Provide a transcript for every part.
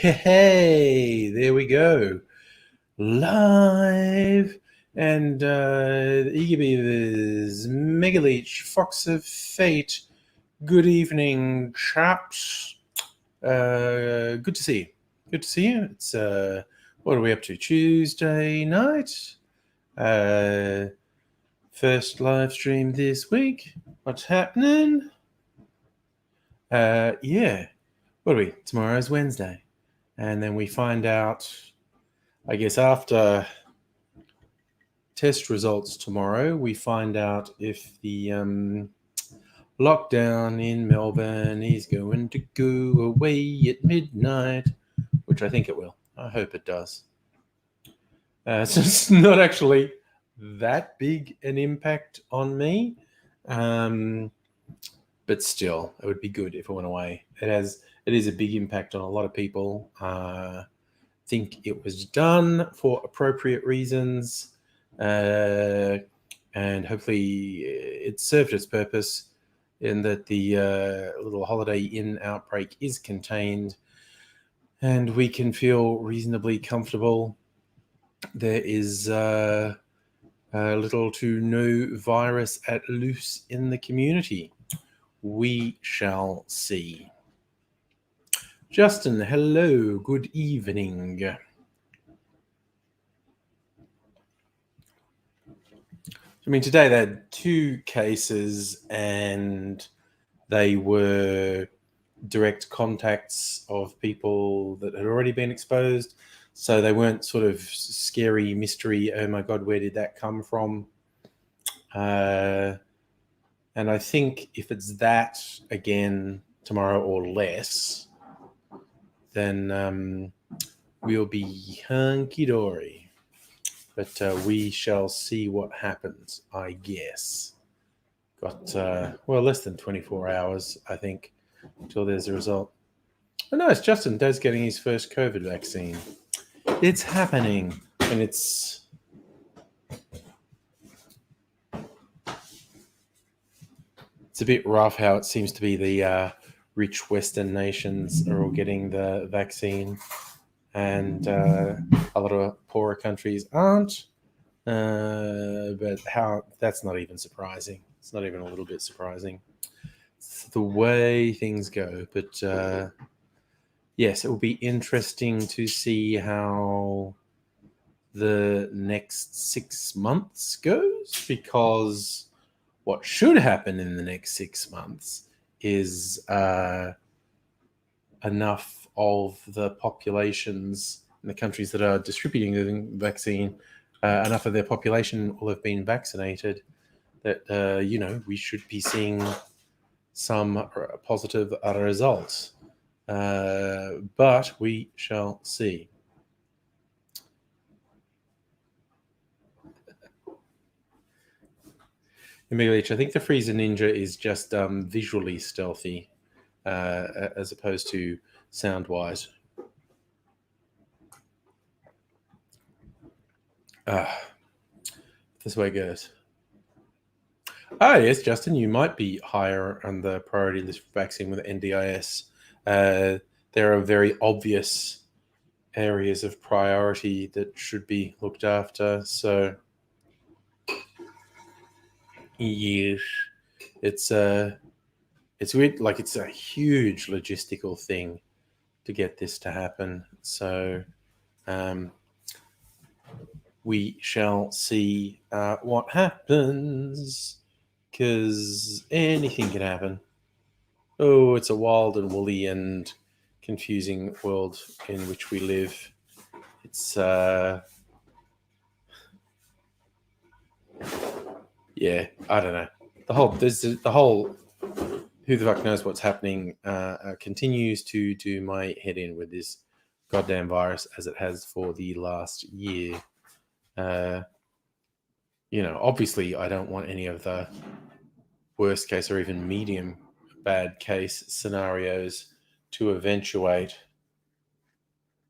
Hey, there we go. Live and the Eager Beavers, Megaleech, Fox of Fate. Good evening, chaps. Good to see you. Good to see you. It's what are we up to? Tuesday night. First live stream this week. What's happening? Yeah. What are we? Tomorrow's Wednesday. And then we find out, I guess, after test results tomorrow, we find out if the lockdown in Melbourne is going to go away at midnight, which I think it will. I hope it does. So it's not actually that big an impact on me, but still, it would be good if it went away. It is a big impact on a lot of people. Think it was done for appropriate reasons, and hopefully it served its purpose in that the little Holiday Inn outbreak is contained and we can feel reasonably comfortable. There is little to no virus at loose in the community. We shall see. Justin, hello, good evening. I mean, today they had 2 cases and they were direct contacts of people that had already been exposed. So they weren't sort of scary mystery, oh my God, where did that come from? And I think if it's that again tomorrow or less, then we'll be hunky-dory. But we shall see what happens, I guess. Got, less than 24 hours, I think, until there's a result. Oh, nice. Justin Dad's getting his first COVID vaccine. It's happening, and it's a bit rough how it seems to be the rich Western nations are all getting the vaccine, and a lot of poorer countries aren't. But how that's not even surprising. It's not even a little bit surprising. It's the way things go. But yes, it will be interesting to see how the next 6 months goes, because what should happen in the next 6 months is enough of the populations in the countries that are distributing the vaccine, enough of their population will have been vaccinated that, we should be seeing some positive results. But we shall see. Emilio, I think the Freezer Ninja is just visually stealthy as opposed to sound-wise. This way it goes. Yes, Justin, you might be higher on the priority list for vaccine with NDIS. There are very obvious areas of priority that should be looked after. So, yes, it's weird. Like, it's a huge logistical thing to get this to happen. So, we shall see what happens, because anything can happen. Oh, it's a wild and woolly and confusing world in which we live. It's yeah, I don't know. The whole who the fuck knows what's happening continues to do my head in with this goddamn virus as it has for the last year. Obviously, I don't want any of the worst case or even medium bad case scenarios to eventuate.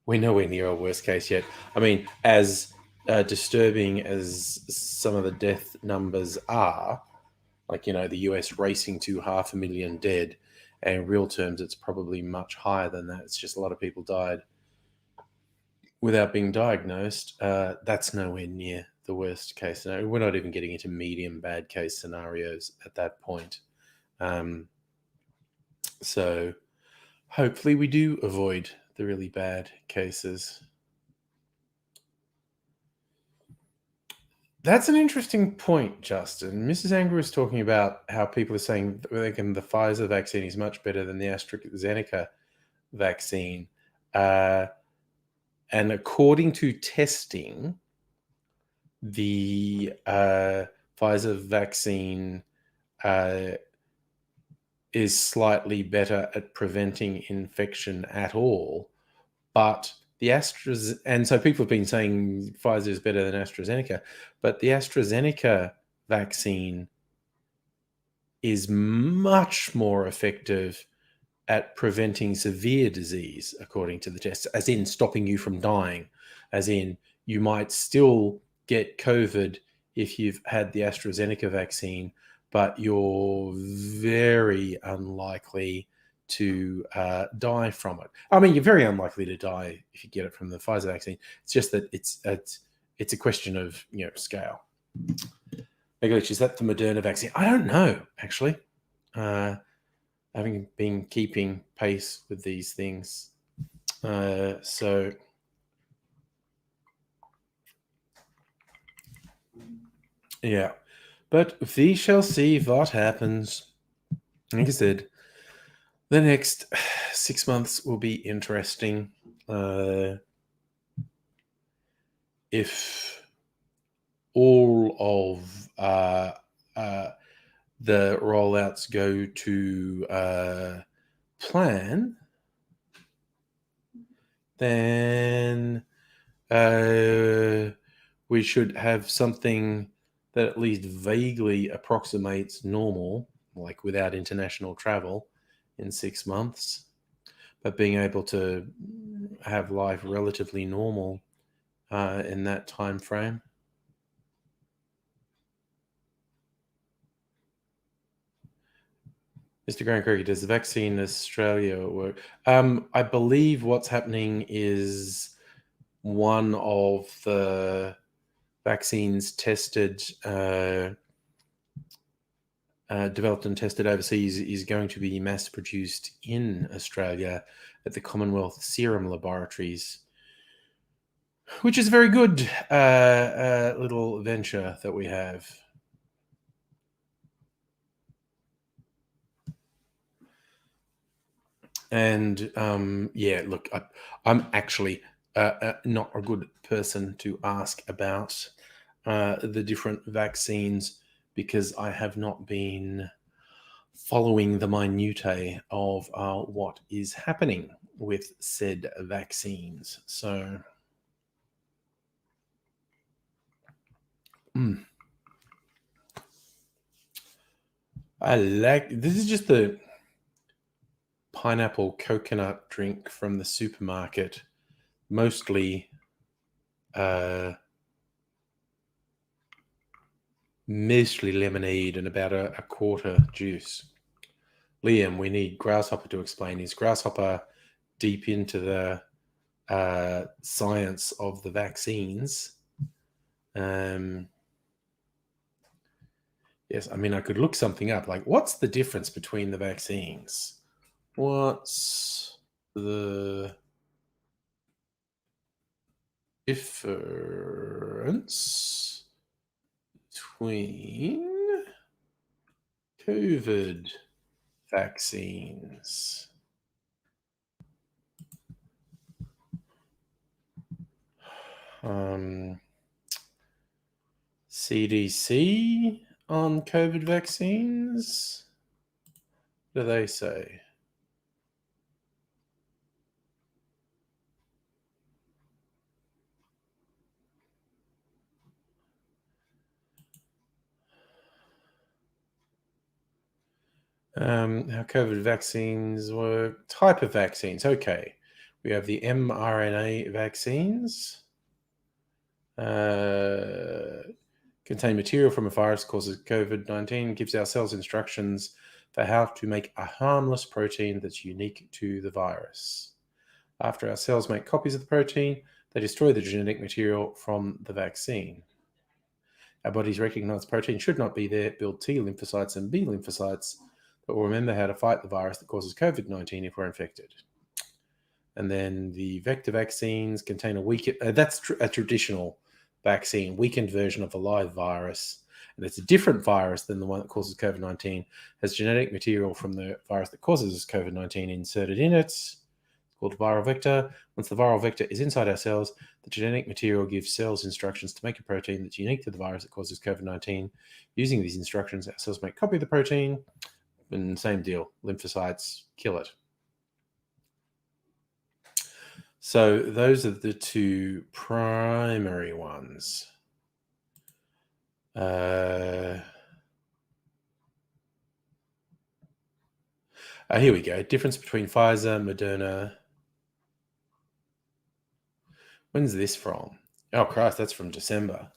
We're nowhere near a worst case yet. I mean, as disturbing as some of the death numbers are, like, the US racing to 500,000 dead, and in real terms, it's probably much higher than that. It's just a lot of people died without being diagnosed. That's nowhere near the worst case scenario. We're not even getting into medium bad case scenarios at that point. So hopefully we do avoid the really bad cases. That's an interesting point, Justin. Mrs. Anger was talking about how people are saying the Pfizer vaccine is much better than the AstraZeneca vaccine. And according to testing, the Pfizer vaccine is slightly better at preventing infection at all, but and so people have been saying Pfizer is better than AstraZeneca, but the AstraZeneca vaccine is much more effective at preventing severe disease, according to the tests, as in stopping you from dying, as in you might still get COVID if you've had the AstraZeneca vaccine, but you're very unlikely to die from it. I mean, you're very unlikely to die if you get it from the Pfizer vaccine. It's just that it's a question of scale. Megalich, is that the Moderna vaccine? I don't know, actually. Having been keeping pace with these things, so yeah. But we shall see what happens. Like I said, the next 6 months will be interesting. If all of the rollouts go to plan, then we should have something that at least vaguely approximates normal, like without international travel, in 6 months. But being able to have life relatively normal in that time frame. Mr. Grant Cricket, does the vaccine in Australia work? I believe what's happening is one of the vaccines tested, developed and tested overseas is going to be mass produced in Australia at the Commonwealth Serum Laboratories, which is a very good little venture that we have. And look, I'm actually not a good person to ask about the different vaccines because I have not been following the minutiae of what is happening with said vaccines. So, this is just the pineapple coconut drink from the supermarket, mostly lemonade and about a quarter juice. Liam, we need Grasshopper to explain. Is Grasshopper deep into the science of the vaccines? Yes, I mean, I could look something up. Like, what's the difference between the vaccines? What's the difference between COVID vaccines? CDC on COVID vaccines? What do they say? How COVID vaccines work. Type of vaccines. Okay. We have the mRNA vaccines. Contain material from a virus causes COVID-19, gives our cells instructions for how to make a harmless protein that's unique to the virus. After our cells make copies of the protein, they destroy the genetic material from the vaccine. Our bodies recognize protein should not be there, build T lymphocytes and B lymphocytes, but will remember how to fight the virus that causes COVID-19 if we're infected. And then the vector vaccines contain that's a traditional vaccine, weakened version of a live virus. And it's a different virus than the one that causes COVID-19, has genetic material from the virus that causes COVID-19 inserted in it. It's called a viral vector. Once the viral vector is inside our cells, the genetic material gives cells instructions to make a protein that's unique to the virus that causes COVID-19. Using these instructions, our cells make a copy of the protein, and same deal, lymphocytes kill it. So those are the two primary ones. Here we go. Difference between Pfizer, Moderna. When's this from? Oh, Christ, that's from December.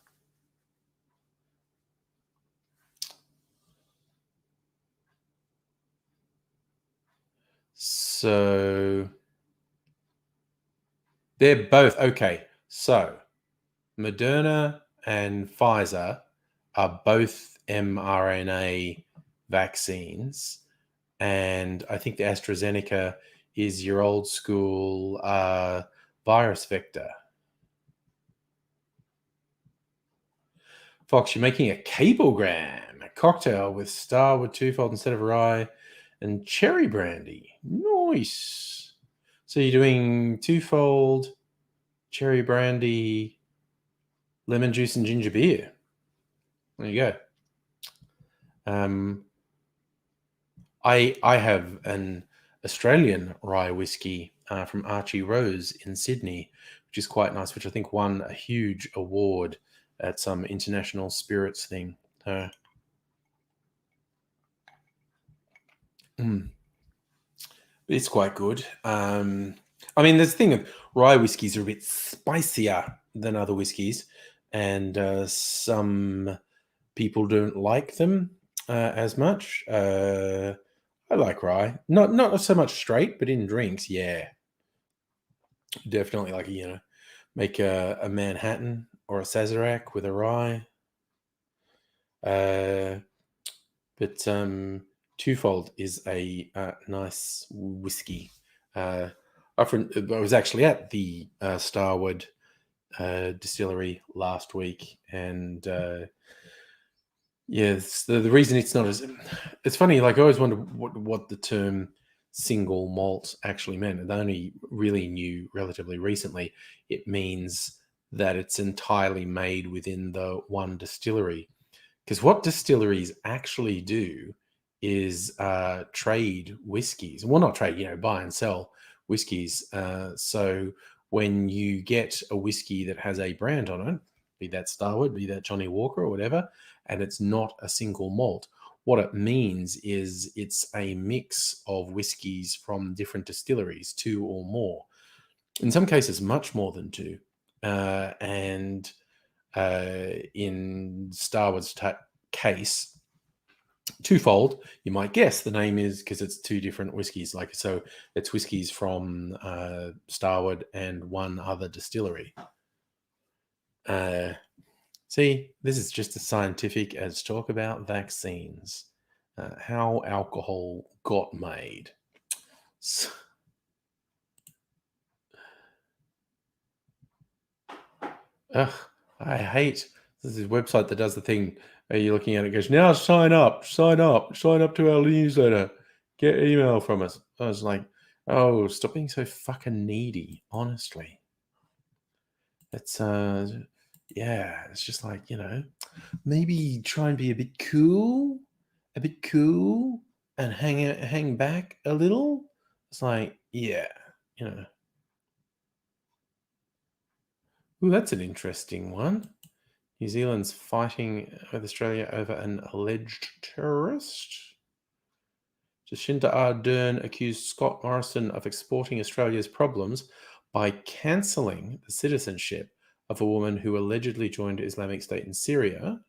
So they're both okay. So Moderna and Pfizer are both mRNA vaccines. And I think the AstraZeneca is your old school virus vector. Fox, you're making a cablegram, a cocktail with Starwood twofold instead of rye and cherry brandy. Nice. So you're doing twofold, cherry brandy, lemon juice, and ginger beer. There you go. I have an Australian rye whiskey from Archie Rose in Sydney, which is quite nice, which I think won a huge award at some international spirits thing. It's quite good. I mean, there's the thing of rye whiskies are a bit spicier than other whiskies, and some people don't like them as much. I like rye, not so much straight, but in drinks, yeah, definitely like make a Manhattan or a Sazerac with a rye. But twofold is a nice whiskey. I was actually at the Starwood distillery last week, and yes, the reason it's not as it's funny. Like I always wondered what the term single malt actually meant, and I only really knew relatively recently. It means that it's entirely made within the one distillery. Because what distilleries actually do is trade whiskies. Well, not trade, buy and sell whiskies. So when you get a whiskey that has a brand on it, be that Starwood, be that Johnny Walker or whatever, and it's not a single malt, what it means is it's a mix of whiskies from different distilleries, two or more. In some cases, much more than two. And in Starwood's case, twofold, you might guess the name is because it's two different whiskies. So it's whiskies from Starwood and one other distillery. See, this is just as scientific as talk about vaccines, how alcohol got made. So, I hate this is a website that does the thing where you're looking at it, goes, now sign up to our newsletter, get email from us. I was like, oh, stop being so fucking needy, honestly. It's it's just like, maybe try and be a bit cool and hang back a little. It's like, yeah. Ooh, that's an interesting one. New Zealand's fighting with Australia over an alleged terrorist. Jacinda Ardern accused Scott Morrison of exporting Australia's problems by cancelling the citizenship of a woman who allegedly joined Islamic State in Syria.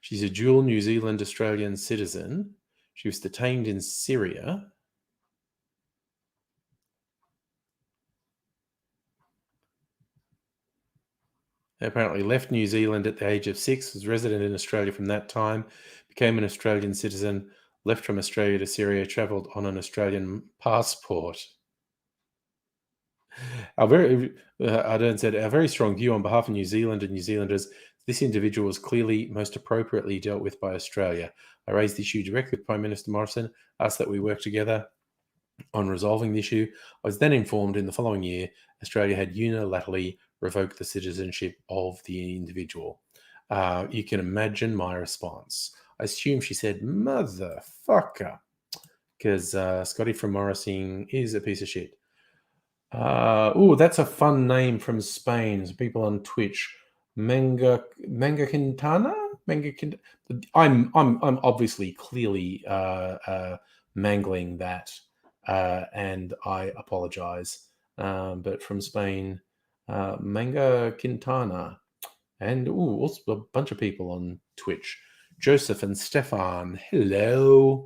She's a dual New Zealand Australian citizen. She was detained in Syria. They apparently left New Zealand at the age of 6, was resident in Australia from that time, became an Australian citizen, left from Australia to Syria, travelled on an Australian passport. Ardern said, our very strong view on behalf of New Zealand and New Zealanders, this individual was clearly most appropriately dealt with by Australia. I raised the issue directly with Prime Minister Morrison, asked that we work together on resolving the issue. I was then informed in the following year, Australia had unilaterally revoked the citizenship of the individual. You can imagine my response. I assume she said, motherfucker, because Scotty from Morrison is a piece of shit. That's a fun name from Spain. Some people on Twitch. Manga Quintana? I'm obviously clearly mangling that, and I apologize. But from Spain, Manga Quintana, and also a bunch of people on Twitch. Joseph and Stefan, hello.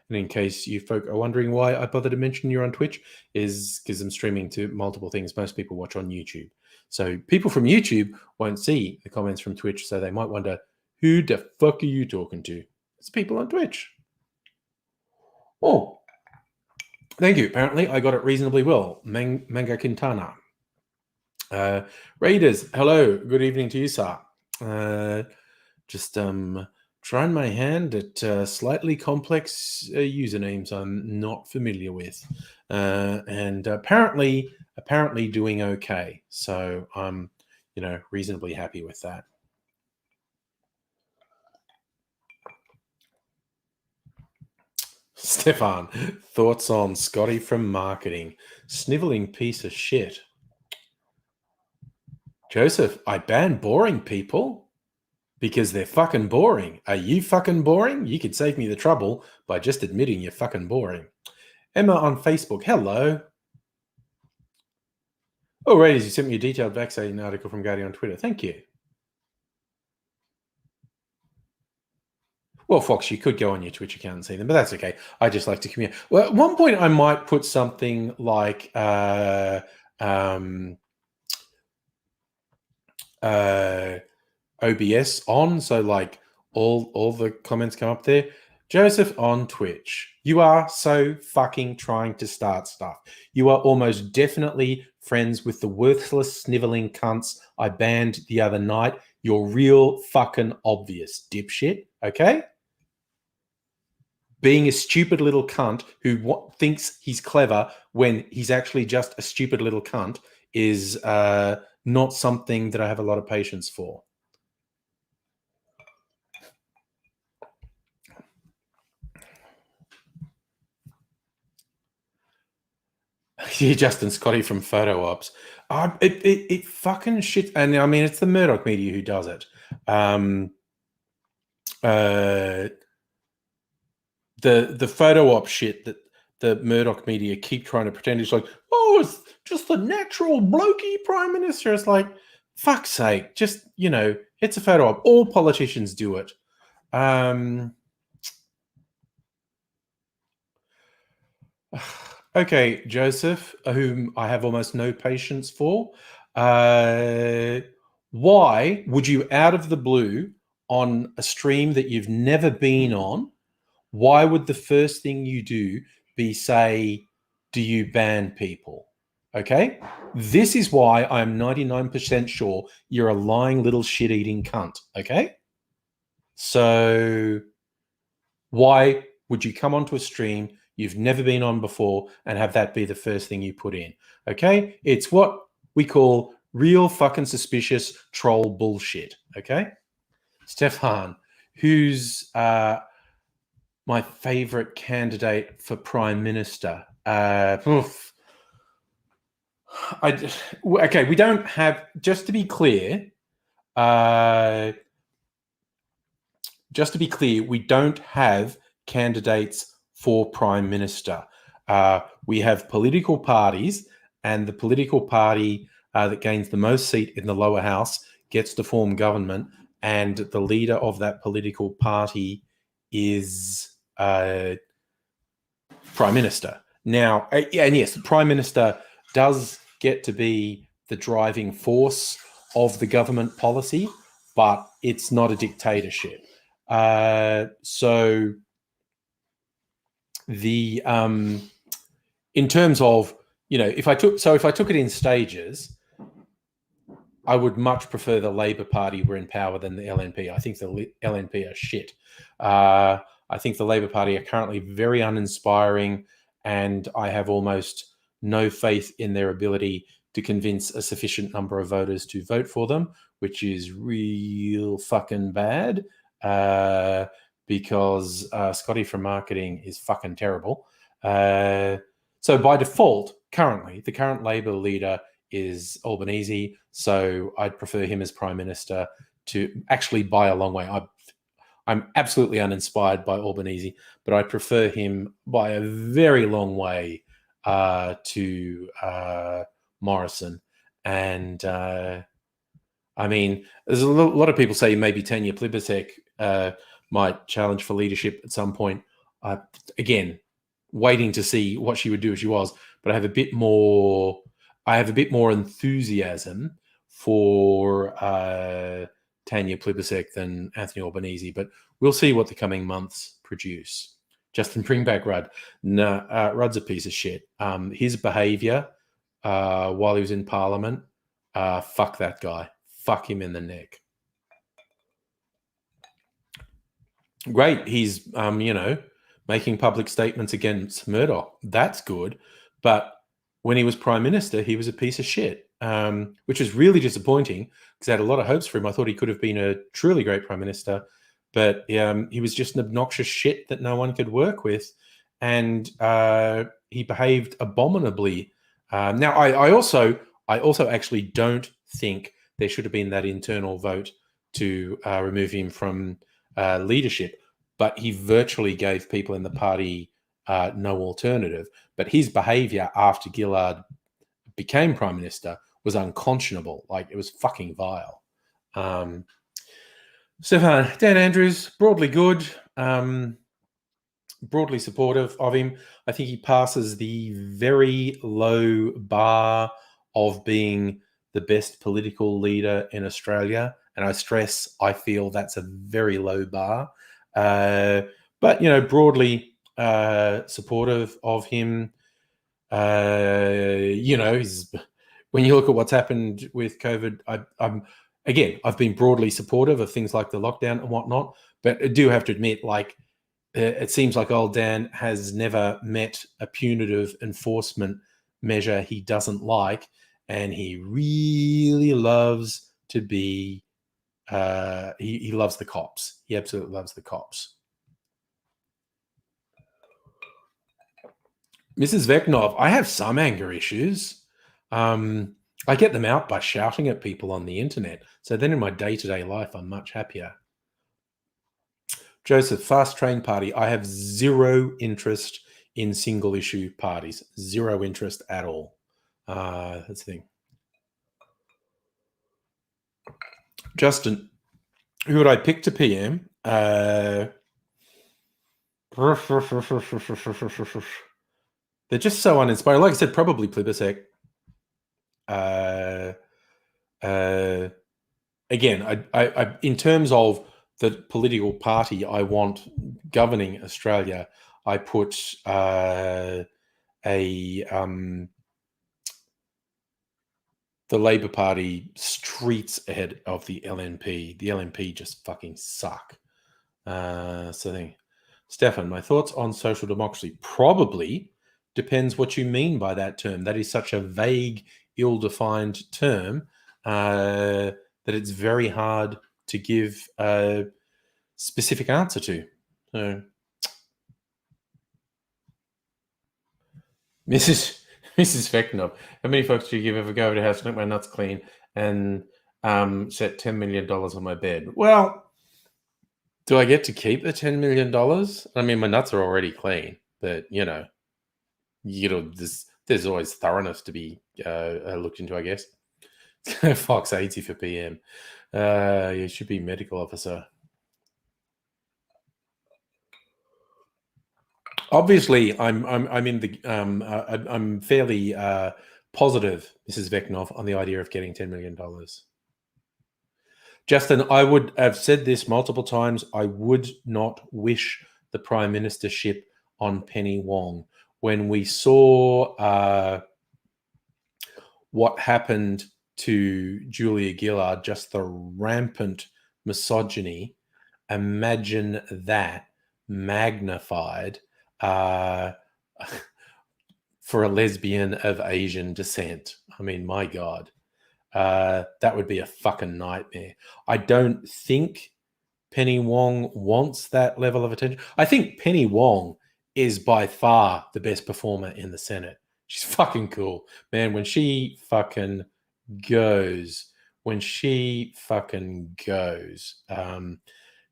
And in case you folk are wondering why I bother to mention you're on Twitch, is because I'm streaming to multiple things. Most people watch on YouTube. So people from YouTube won't see the comments from Twitch, so they might wonder, who the fuck are you talking to? It's people on Twitch. Oh, thank you. Apparently, I got it reasonably well. Manga Quintana. Raiders, hello. Good evening to you, sir. Just trying my hand at slightly complex usernames I'm not familiar with, and apparently doing okay. So I'm, reasonably happy with that. Stefan, thoughts on Scotty from marketing? Sniveling piece of shit. Joseph, I ban boring people. Because they're fucking boring. Are you fucking boring? You could save me the trouble by just admitting you're fucking boring. Emma on Facebook, hello. Oh, Raiders, you sent me a detailed vaccine article from Guardian on Twitter. Thank you. Well, Fox, you could go on your Twitch account and see them, but that's okay. I just like to communicate. Well, at one point I might put something like OBS on, so like all the comments come up there. Joseph on Twitch, you are so fucking trying to start stuff. You are almost definitely friends with the worthless sniveling cunts I banned the other night. You're real fucking obvious, dipshit, okay? Being a stupid little cunt who thinks he's clever when he's actually just a stupid little cunt is not something that I have a lot of patience for. Yeah, Justin Scotty from Photo Ops. It fucking shit. And I mean, it's the Murdoch media who does it. The photo op shit that the Murdoch media keep trying to pretend it's like, oh, it's just the natural blokey prime minister. It's like, fuck's sake, just, it's a photo op. All politicians do it. Okay, Joseph, whom I have almost no patience for. Why would you, out of the blue, on a stream that you've never been on, why would the first thing you do be say, do you ban people? Okay? This is why I'm 99% sure you're a lying little shit-eating cunt. Okay? So why would you come onto a stream you've never been on before and have that be the first thing you put in? Okay? It's what we call real fucking suspicious troll bullshit. Okay? Stefan, who's my favorite candidate for prime minister? Okay, we don't have, just to be clear, we don't have candidates for Prime Minister. We have political parties, and the political party that gains the most seat in the lower house gets to form government, and the leader of that political party is Prime Minister. Now, and yes, the Prime Minister does get to be the driving force of the government policy, but it's not a dictatorship. So the in terms of, if I took it in stages, I would much prefer the Labor Party were in power than the LNP. I think the LNP are shit. I think the Labor Party are currently very uninspiring, and I have almost no faith in their ability to convince a sufficient number of voters to vote for them, which is real fucking bad, because Scotty from marketing is fucking terrible. So by default, currently, the current Labor leader is Albanese, so I'd prefer him as Prime Minister to actually by a long way. I'm absolutely uninspired by Albanese, but I prefer him by a very long way to Morrison. And I mean, there's a lot of people say maybe Tanya Plibersek might challenge for leadership at some point. Again, waiting to see what she would do if she was, but I have a bit more enthusiasm for Tanya Plibersek than Anthony Albanese, but we'll see what the coming months produce. Justin, bring back Rudd. No, Rudd's a piece of shit. His behaviour while he was in Parliament, fuck that guy. Fuck him in the neck. Great, he's making public statements against Murdoch. That's good, but when he was Prime Minister, he was a piece of shit, which was really disappointing because I had a lot of hopes for him. I thought he could have been a truly great Prime Minister, but he was just an obnoxious shit that no one could work with, and he behaved abominably. Now, I also actually don't think there should have been that internal vote to remove him from leadership, but he virtually gave people in the party no alternative. But his behaviour after Gillard became Prime Minister was unconscionable. Like, it was fucking vile. Stefan, Dan Andrews, broadly good, broadly supportive of him. I think he passes the very low bar of being the best political leader in Australia. And I stress, I feel that's a very low bar. But, broadly supportive of him. He's, when you look at what's happened with COVID, I've been broadly supportive of things like the lockdown and whatnot, but I do have to admit, it seems like old Dan has never met a punitive enforcement measure he doesn't like, and he really loves to be, he loves the cops. He absolutely loves the cops. Mrs. Veknov, I have some anger issues. I get them out by shouting at people on the internet. So then in my day-to-day life, I'm much happier. Joseph, Fast Train Party. I have zero interest in single-issue parties. Zero interest at all. That's the thing. Justin, who would I pick to PM? They're just so uninspiring. Like I said, probably Plibersek. Again, I in terms of the political party I want governing Australia, I put the Labor Party streets ahead of the LNP. The LNP just fucking suck. Stefan, my thoughts on social democracy probably depends what you mean by that term. That is such a vague, ill-defined term that it's very hard to give a specific answer to. So, Mrs. Veknov, how many folks do you give ever go to house, make my nuts clean, and set $10 million on my bed? Well, Do I get to keep the $10 million? I mean, my nuts are already clean, but there's always thoroughness to be looked into, I guess. Fox 80 for PM. You should be medical officer. Obviously, I'm in the I'm fairly positive, Mrs. Veknov, on the idea of getting $10 million. Justin, I would have said this multiple times. I would not wish the prime ministership on Penny Wong. When we saw what happened to Julia Gillard, just the rampant misogyny, imagine that magnified for a lesbian of Asian descent. I mean, my God. That would be a fucking nightmare. I don't think Penny Wong wants that level of attention. I think Penny Wong is by far the best performer in the Senate. She's fucking cool. Man, when she fucking goes,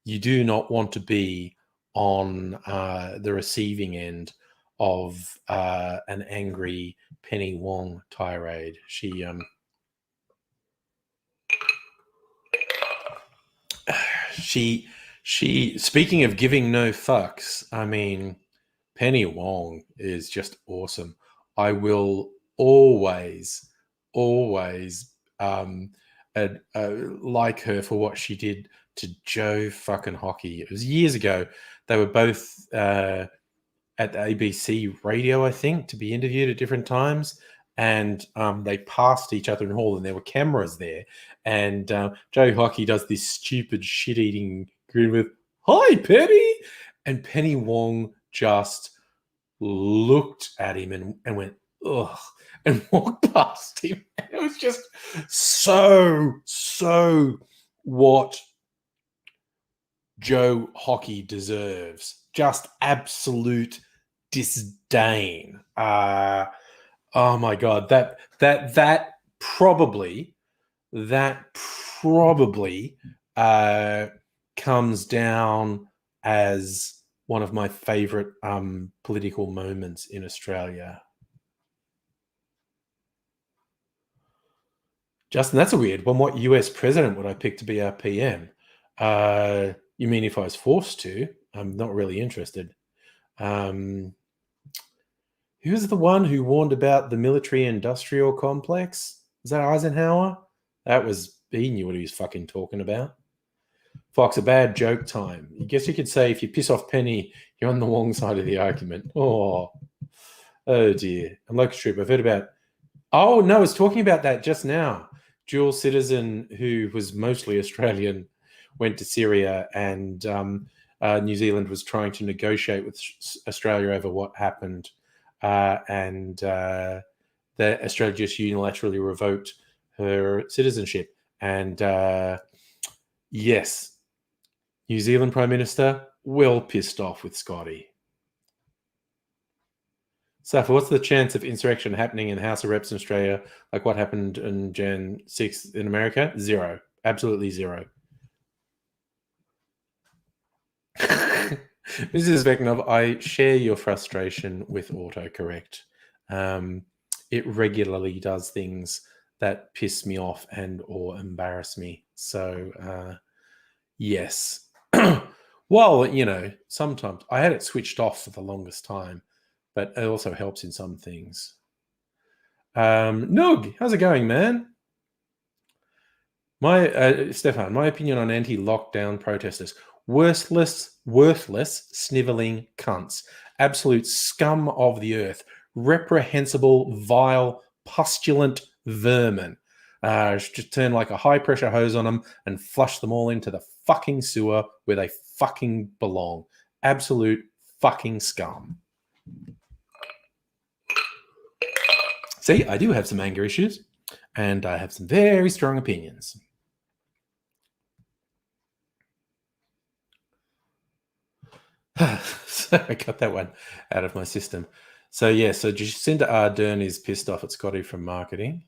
you do not want to be on the receiving end of an angry Penny Wong tirade. She speaking of giving no fucks, I mean, Penny Wong is just awesome. I will always like her for what she did to Joe fucking Hockey. It was years ago. They were both at the ABC radio, I think, to be interviewed at different times. And they passed each other in the hall, and there were cameras there. And Joe Hockey does this stupid shit-eating grin with, "Hi, Penny!" And Penny Wong just looked at him and went, "Ugh," and walked past him. It was just so what Joe Hockey deserves. Just absolute disdain. Oh my God, that probably comes down as one of my favorite political moments in Australia. Justin, that's a weird one. What US president would I pick to be our PM? You mean if I was forced to? I'm not really interested. Who's the one who warned about the military-industrial complex? Is that Eisenhower? He knew what he was fucking talking about. Fox, a bad joke time. I guess you could say if you piss off Penny, you're on the wrong side of the argument. Oh dear. And Locust Troop, I've heard about... Oh, no, I was talking about that just now. Dual citizen who was mostly Australian went to Syria, and New Zealand was trying to negotiate with Australia over what happened. And Australia just unilaterally revoked her citizenship. And yes, New Zealand Prime Minister well pissed off with Scotty. Safa, what's the chance of insurrection happening in the House of Reps in Australia, like what happened in Jan 6th in America? Zero. Absolutely zero. Mrs. Veknov, I share your frustration with autocorrect. It regularly does things that piss me off and or embarrass me. So, yes. Well, sometimes I had it switched off for the longest time, but it also helps in some things. Noog, how's it going, man? Stefan, my opinion on anti-lockdown protesters. Worthless, sniveling cunts. Absolute scum of the earth. Reprehensible, vile, pustulant vermin. Just turn like a high-pressure hose on them and flush them all into the fucking sewer where they fucking belong. Absolute fucking scum. See, I do have some anger issues, and I have some very strong opinions. So I got that one out of my system. So yeah, so Jacinda Ardern is pissed off at Scotty from marketing.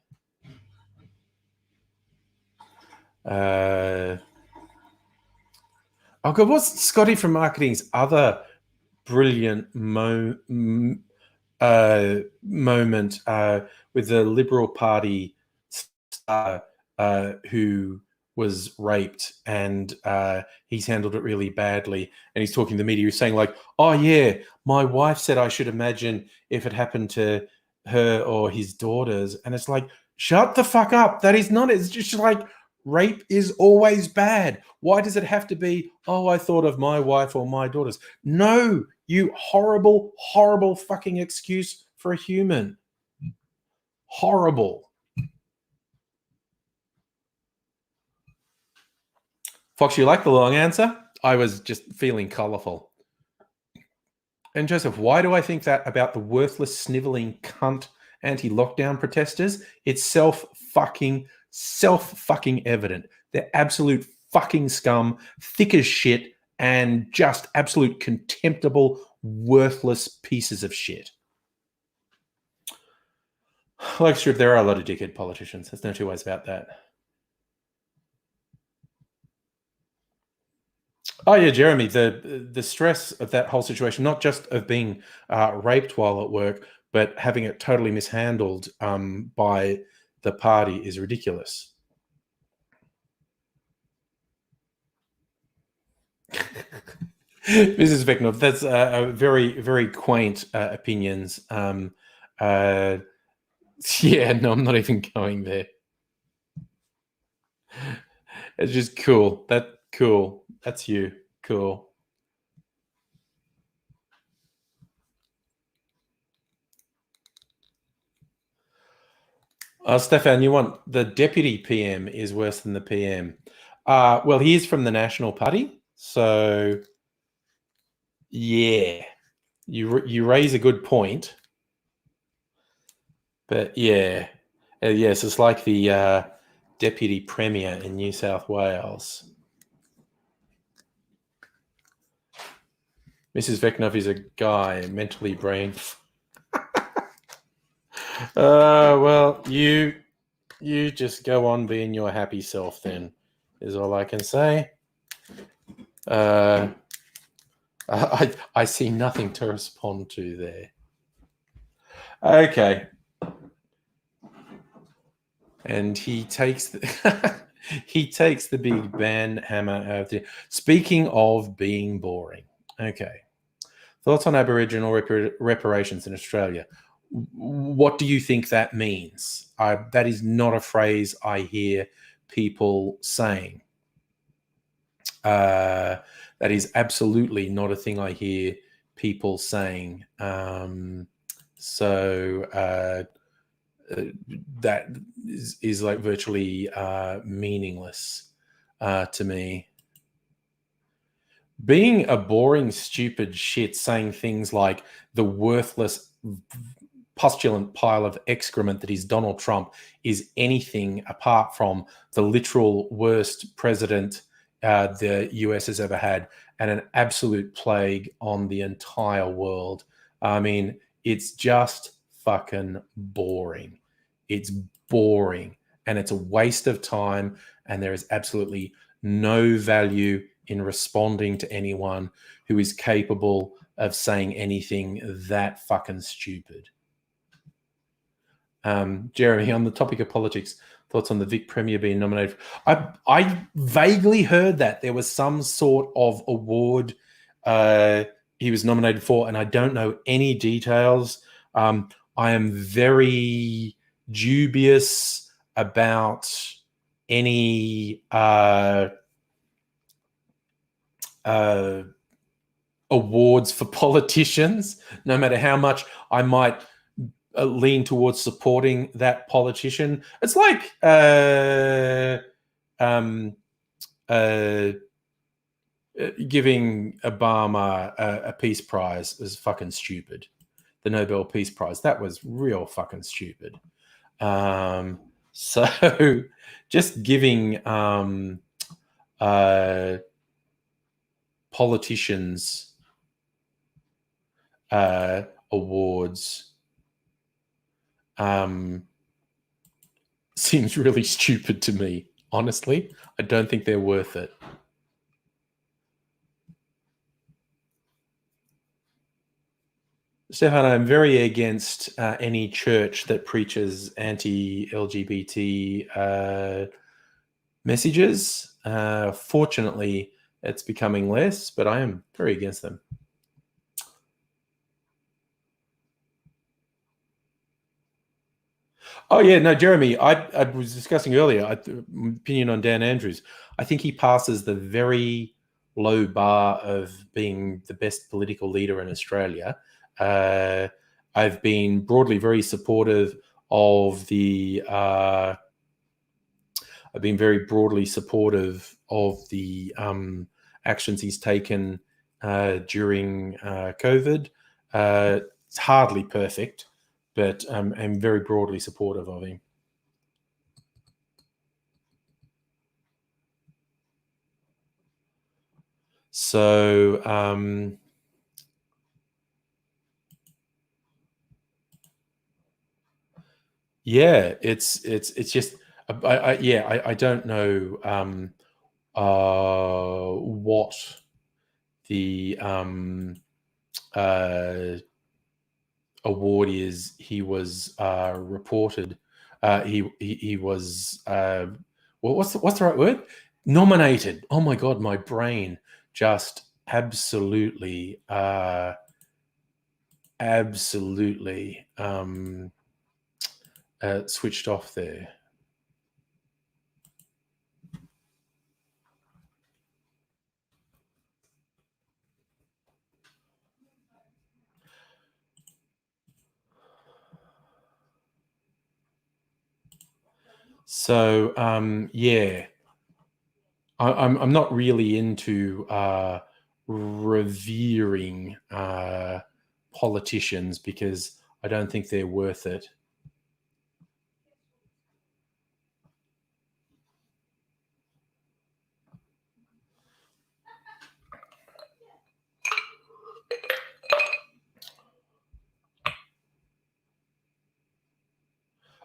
Oh god, what's Scotty from marketing's other brilliant moment with the Liberal Party star who was raped, and he's handled it really badly. And he's talking to the media, he's saying like, "Oh yeah, my wife said I should imagine if it happened to her or his daughters," and it's like, shut the fuck up. That is not. It's just like rape is always bad. Why does it have to be? Oh, I thought of my wife or my daughters. No, you horrible, horrible fucking excuse for a human. Horrible. Fox, you like the long answer? I was just feeling colourful. And Joseph, why do I think that about the worthless, snivelling cunt anti-lockdown protesters? It's self-fucking evident. They're absolute fucking scum, thick as shit, and just absolute contemptible, worthless pieces of shit. Like Strip, there are a lot of dickhead politicians. There's no two ways about that. Oh yeah, Jeremy, the stress of that whole situation, not just of being raped while at work, but having it totally mishandled by the party is ridiculous. Mrs. Vecnov, that's a very, very quaint opinions. Yeah, no, I'm not even going there. It's just cool. Cool. That's you. Cool. Stefan, you want the deputy PM is worse than the PM. Well, he is from the National Party, so yeah, you raise a good point. But yeah, yes, it's like the deputy premier in New South Wales. Mrs. Vecnov is a guy, mentally brain. Well, you just go on being your happy self then, is all I can say. I see nothing to respond to there. Okay. And he takes the he takes the big ban hammer out there. Speaking of being boring. Okay. Thoughts on Aboriginal reparations in Australia. What do you think that means? That is not a phrase I hear people saying. That is absolutely not a thing I hear people saying. That is like virtually meaningless to me. Being a boring, stupid shit saying things like the worthless, pustulant pile of excrement that is Donald Trump is anything apart from the literal worst president the US has ever had and an absolute plague on the entire world. I mean, it's just fucking boring. It's boring and it's a waste of time, and there is absolutely no value in responding to anyone who is capable of saying anything that fucking stupid. Jeremy, on the topic of politics, thoughts on the Vic Premier being nominated? I vaguely heard that there was some sort of award he was nominated for, and I don't know any details. I am very dubious about any awards for politicians, no matter how much I might lean towards supporting that politician. It's like giving Obama a peace prize is fucking stupid. The Nobel Peace Prize, that was real fucking stupid. So just giving politicians awards seems really stupid to me. Honestly, I don't think they're worth it. Stefan, I'm very against any church that preaches anti-LGBT messages. Fortunately, it's becoming less, but I am very against them. Oh yeah, no, Jeremy. I was discussing earlier my opinion on Dan Andrews. I think he passes the very low bar of being the best political leader in Australia. I've been broadly very supportive of the. I've been very broadly supportive of the actions he's taken during COVID. It's hardly perfect, but I'm very broadly supportive of him. So yeah, it's just I don't know what the award is he was reported. He was what's the right word? Nominated. Oh my god, my brain just absolutely switched off there. So yeah, I'm not really into revering politicians because I don't think they're worth it.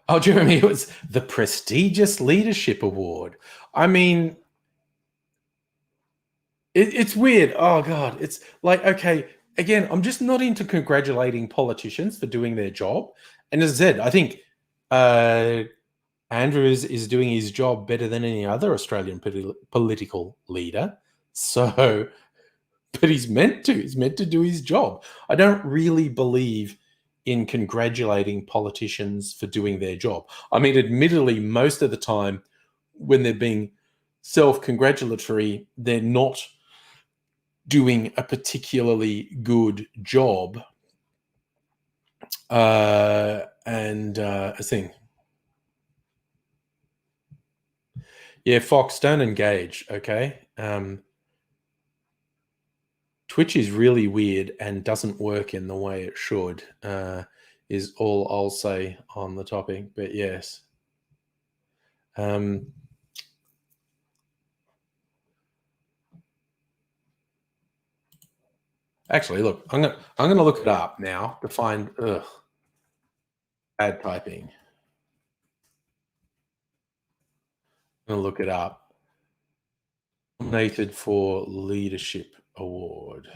Oh, Jeremy, it was the prestigious leadership award. I mean, it's weird. Oh God, it's like, okay, again, I'm just not into congratulating politicians for doing their job. And as I said, I think Andrews is doing his job better than any other Australian political leader. So, but he's meant to. He's meant to do his job. I don't really believe in congratulating politicians for doing their job. I mean, admittedly, most of the time when they're being self-congratulatory, they're not doing a particularly good job. A thing. Yeah, Fox, don't engage, okay? Twitch is really weird and doesn't work in the way it should, is all I'll say on the topic. But yes. Actually, look, I'm gonna look it up now to find bad typing. I'm gonna look it up. Nominated for Leadership Award.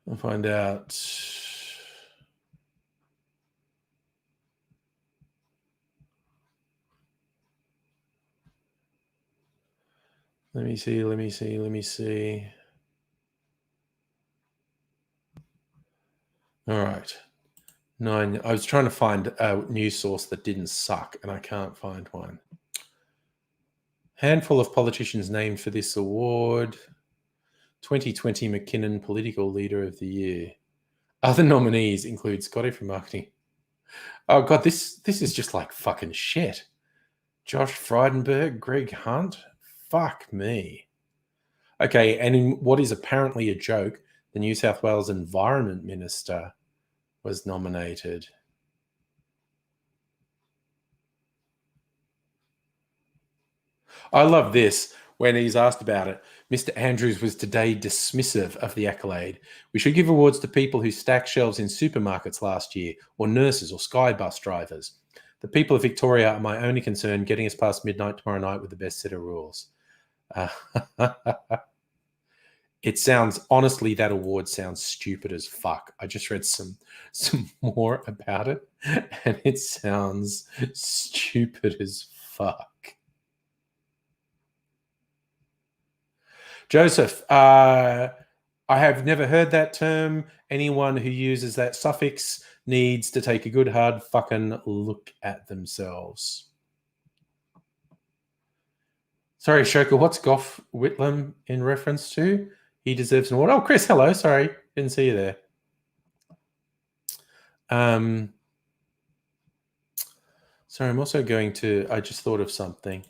I'll find out. Let me see. All right. 9. I was trying to find a news source that didn't suck, and I can't find one. Handful of politicians named for this award. 2020 McKinnon Political Leader of the Year. Other nominees include Scotty from Marketing. Oh God, this is just like fucking shit. Josh Frydenberg, Greg Hunt. Fuck me. Okay, and in what is apparently a joke, the New South Wales Environment Minister was nominated. I love this when he's asked about it. Mr. Andrews was today dismissive of the accolade. We should give awards to people who stacked shelves in supermarkets last year, or nurses or Sky bus drivers. The people of Victoria are my only concern, getting us past midnight tomorrow night with the best set of rules. It sounds, honestly, that award sounds stupid as fuck. I just read some more about it, and it sounds stupid as fuck. Joseph, I have never heard that term. Anyone who uses that suffix needs to take a good hard fucking look at themselves. Sorry, Shoka, what's Gough Whitlam in reference to? He deserves an award. Oh, Chris, hello. Sorry, didn't see you there. Sorry, I'm also going to. I just thought of something.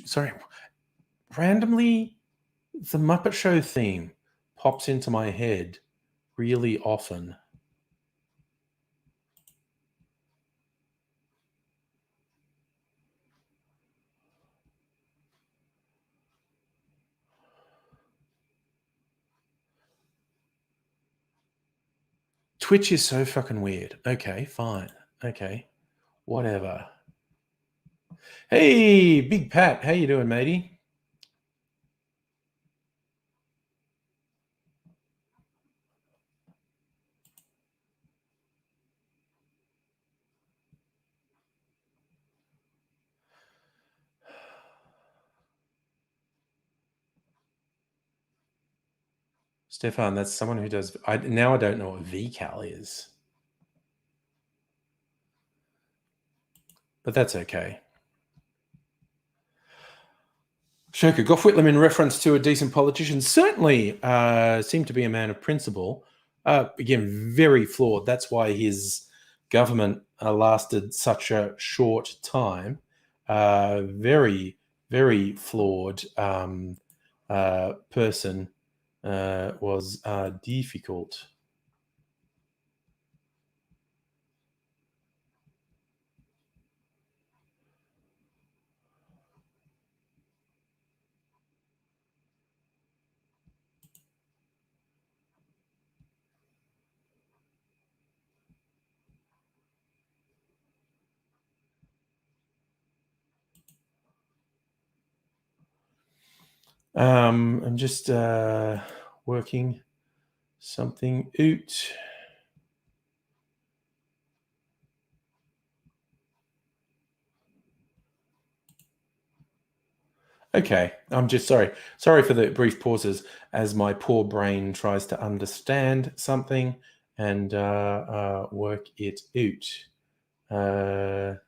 Sorry, randomly, the Muppet Show theme pops into my head really often. Twitch is so fucking weird. Okay, fine. Okay, whatever. Hey, Big Pat, how you doing, matey? Stefan, that's someone who does. Now I don't know what VCal is, but that's okay. Shoka, Gough Whitlam in reference to a decent politician certainly seemed to be a man of principle. Again, very flawed. That's why his government lasted such a short time. Very, very flawed person was difficult. I'm just working something out. Okay, I'm just sorry. Sorry for the brief pauses as my poor brain tries to understand something and work it out.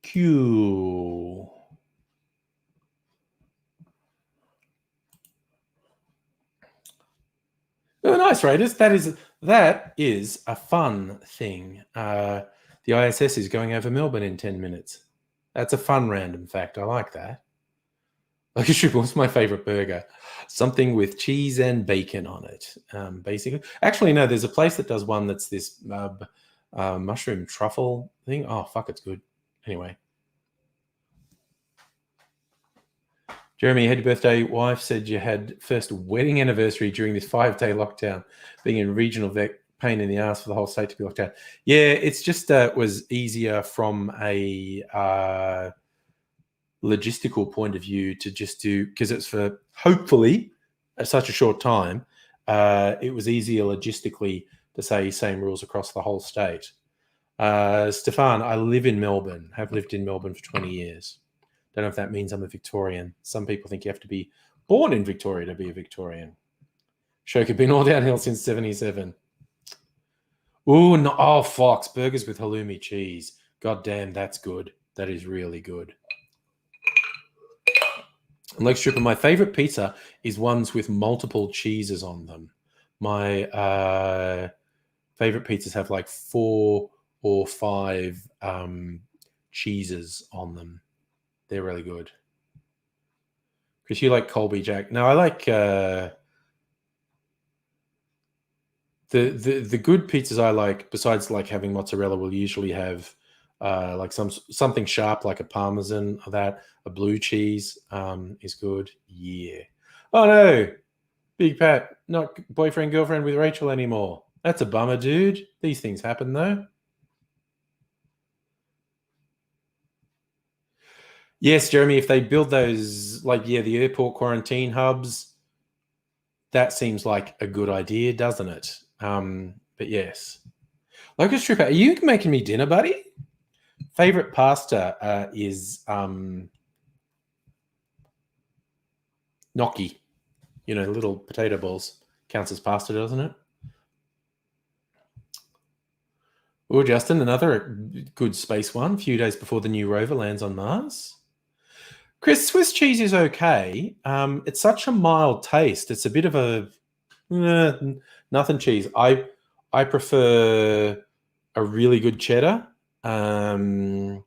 Q. Oh, nice, Raiders. That is a fun thing. The ISS is going over Melbourne in 10 minutes. That's a fun random fact. I like that. Like a strip, what's my favorite burger? Something with cheese and bacon on it, basically. Actually, no, there's a place that does one that's this mushroom truffle thing. Oh, fuck, it's good. Anyway. Jeremy, happy birthday. Wife said you had first wedding anniversary during this 5-day lockdown, being in regional pain in the ass for the whole state to be locked down. Yeah, it's just was easier from a logistical point of view to just do, because it's for hopefully such a short time. It was easier logistically to say same rules across the whole state. Stefan, I live in Melbourne, have lived in Melbourne for 20 years. Don't know if that means I'm a Victorian. Some people think you have to be born in Victoria to be a Victorian. Shoka, been all downhill since 77. Ooh, no, oh, Fox, burgers with halloumi cheese. God damn, that's good. That is really good. And like Stripper, my favorite pizza is ones with multiple cheeses on them. My favorite pizzas have like 4 or 5 cheeses on them. They're really good. Because you like Colby Jack. No, I like the good pizzas I like, besides like having mozzarella, will usually have like something sharp like a parmesan or that. A blue cheese is good. Yeah. Oh no, Big Pat, not boyfriend girlfriend with Rachel anymore. That's a bummer, dude. These things happen though. Yes, Jeremy, if they build those, like, the airport quarantine hubs, that seems like a good idea, doesn't it? But yes. Locust Trooper, are you making me dinner, buddy? Favorite pasta is gnocchi. Little potato balls. Counts as pasta, doesn't it? Oh, Justin, another good space one. A few days before the new rover lands on Mars. Chris, Swiss cheese is okay. It's such a mild taste. It's a bit of a nothing cheese. I prefer a really good cheddar, like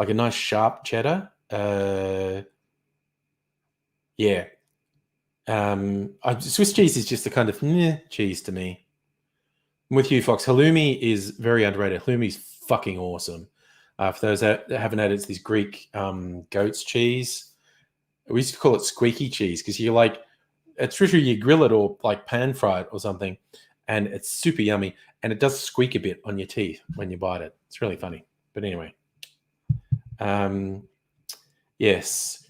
a nice sharp cheddar. Yeah. Swiss cheese is just a kind of cheese to me. I'm with you, Fox. Halloumi is very underrated. Halloumi's fucking awesome. For those that haven't had it, it's this Greek goat's cheese. We used to call it squeaky cheese because it's literally you grill it or like pan fry it or something, and it's super yummy. And it does squeak a bit on your teeth when you bite it. It's really funny. But anyway, yes,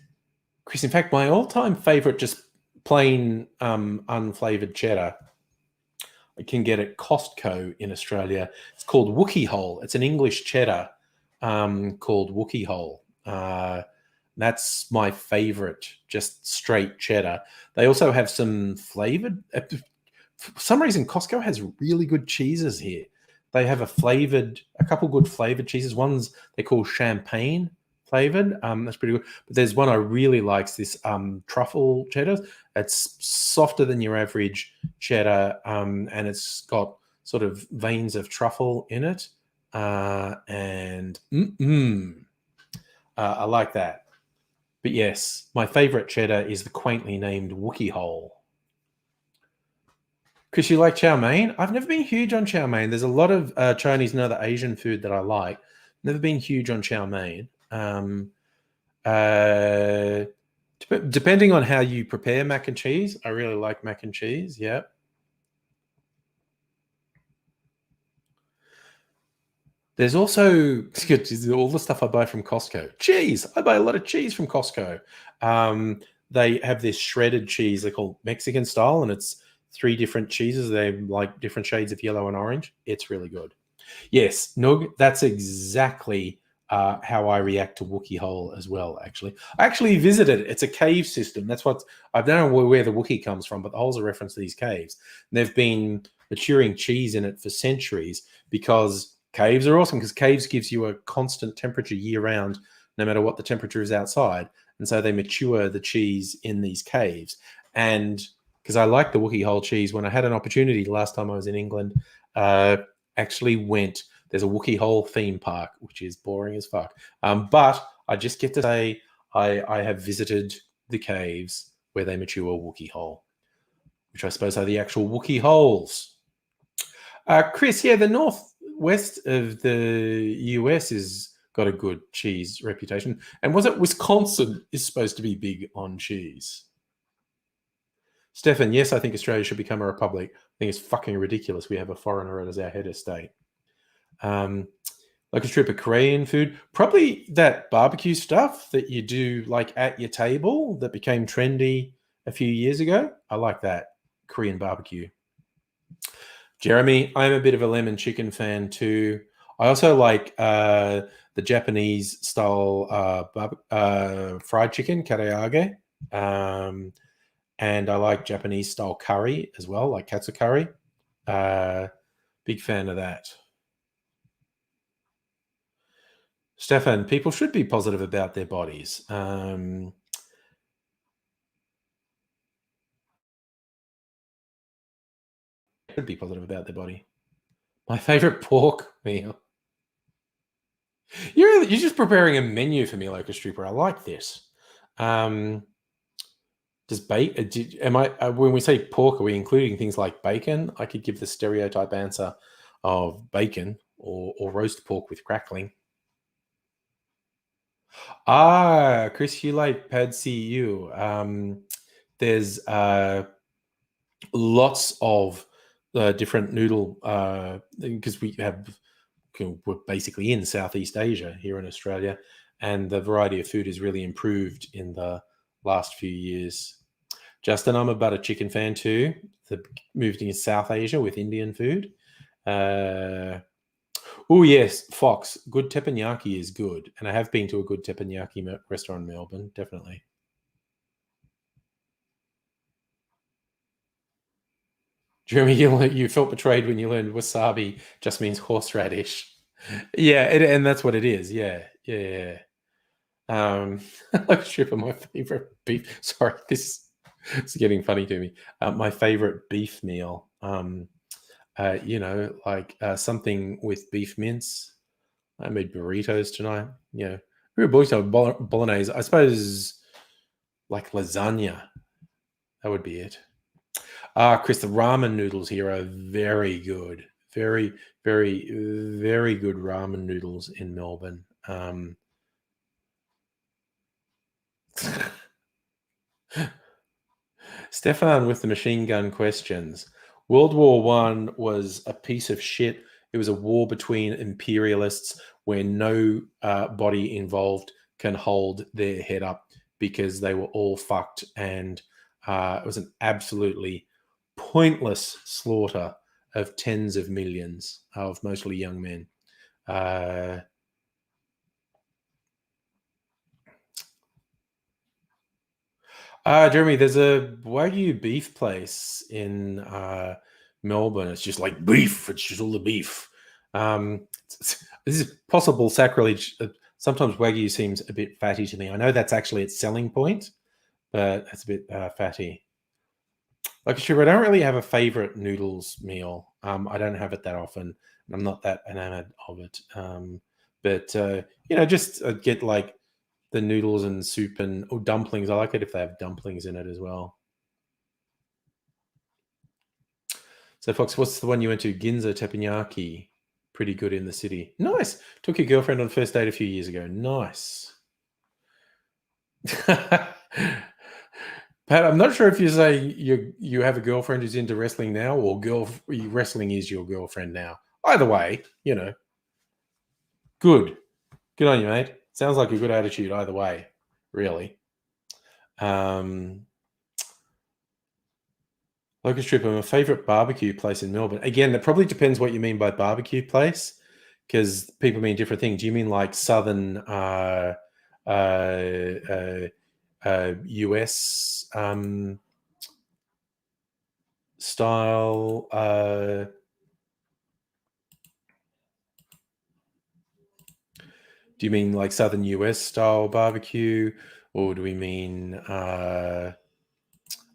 Chris. In fact, my all-time favorite, just plain unflavored cheddar, I can get at Costco in Australia. It's called Wookie Hole. It's an English cheddar called Wookie Hole. That's my favorite, just straight cheddar. They also have some flavored. For some reason, Costco has really good cheeses here. They have a couple good flavored cheeses. One's they call champagne flavored. That's pretty good. But there's one I really likes, this truffle cheddar. It's softer than your average cheddar, and it's got sort of veins of truffle in it. And I like that. But yes, my favorite cheddar is the quaintly named Wookie Hole. Because you like chow mein? I've never been huge on chow mein. There's a lot of Chinese and other Asian food that I like. Never been huge on chow mein. Depending on how you prepare mac and cheese, I really like mac and cheese. Yeah. There's also all the stuff I buy from Costco. Cheese. I buy a lot of cheese from Costco. They have this shredded cheese they call Mexican style, and it's 3 different cheeses. They're like different shades of yellow and orange. It's really good. Yes, Nug, that's exactly how I react to Wookie Hole as well, actually. I actually visited it. It's a cave system. That's what I don't know where the Wookie comes from, but the hole's a reference to these caves. And they've been maturing cheese in it for centuries because caves are awesome, because caves gives you a constant temperature year round, no matter what the temperature is outside. And so they mature the cheese in these caves. And because I like the Wookie Hole cheese, when I had an opportunity last time I was in England, actually went. There's a Wookie Hole theme park, which is boring as fuck. But I just get to say I have visited the caves where they mature Wookie Hole, which I suppose are the actual Wookie holes. Chris, yeah, the northwest of the US has got a good cheese reputation. And was it Wisconsin is supposed to be big on cheese? Stefan, yes, I think Australia should become a republic. I think it's fucking ridiculous we have a foreigner as our head of state. Like a trip of Korean food, probably that barbecue stuff that you do like at your table that became trendy a few years ago. I like that Korean barbecue. Jeremy, I'm a bit of a lemon chicken fan too. I also like the Japanese style fried chicken, karaage. And I like Japanese style curry as well, like katsu curry. Big fan of that. Stefan, people should be positive about their bodies. Should be positive about their body. My favorite pork meal. You're just preparing a menu for me, Locust Trooper. I like this. Does bacon? Am I when we say pork, are we including things like bacon? I could give the stereotype answer of bacon or roast pork with crackling. Chris, you like Pad CU. There's lots of different noodle because we're basically in Southeast Asia here in Australia. and the variety of food has really improved in the last few years. Justin, I'm a butter chicken fan too. Moved in South Asia with Indian food. Oh yes, Fox. Good teppanyaki is good, and I have been to a good teppanyaki restaurant in Melbourne. Definitely. Jeremy, you felt betrayed when you learned wasabi just means horseradish. Yeah, and that's what it is. Yeah, yeah. Like a strip of my favorite beef. Sorry, this is getting funny to me. My favorite beef meal. Something with beef mince. I made burritos tonight. Burrito bolognese. I suppose like lasagna. That would be it. Chris, the ramen noodles here are very good. Very, very, very good ramen noodles in Melbourne. Stefan with the machine gun questions. World War One was a piece of shit. It was a war between imperialists where no body involved can hold their head up because they were all fucked, and it was an absolutely pointless slaughter of tens of millions of mostly young men. Jeremy, there's a Wagyu beef place in Melbourne. It's just like beef. It's just all the beef. This is possible sacrilege. Sometimes Wagyu seems a bit fatty to me. I know that's actually its selling point, but it's a bit fatty. Like, sure, I don't really have a favorite noodles meal. I don't have it that often, and I'm not that enamored of it. Just get like the noodles and soup and dumplings. I like it if they have dumplings in it as well. So, Fox, what's the one you went to? Ginza Teppanyaki. Pretty good in the city. Nice. Took your girlfriend on first date a few years ago. Nice. Pat, I'm not sure if you say you have a girlfriend who's into wrestling now, or wrestling is your girlfriend now. Either way, good. Good on you, mate. Sounds like a good attitude either way, really. Locust Trip, my favorite barbecue place in Melbourne. Again, that probably depends what you mean by barbecue place, because people mean different things. Do you mean like southern US style? Do you mean like southern US style barbecue, or do we mean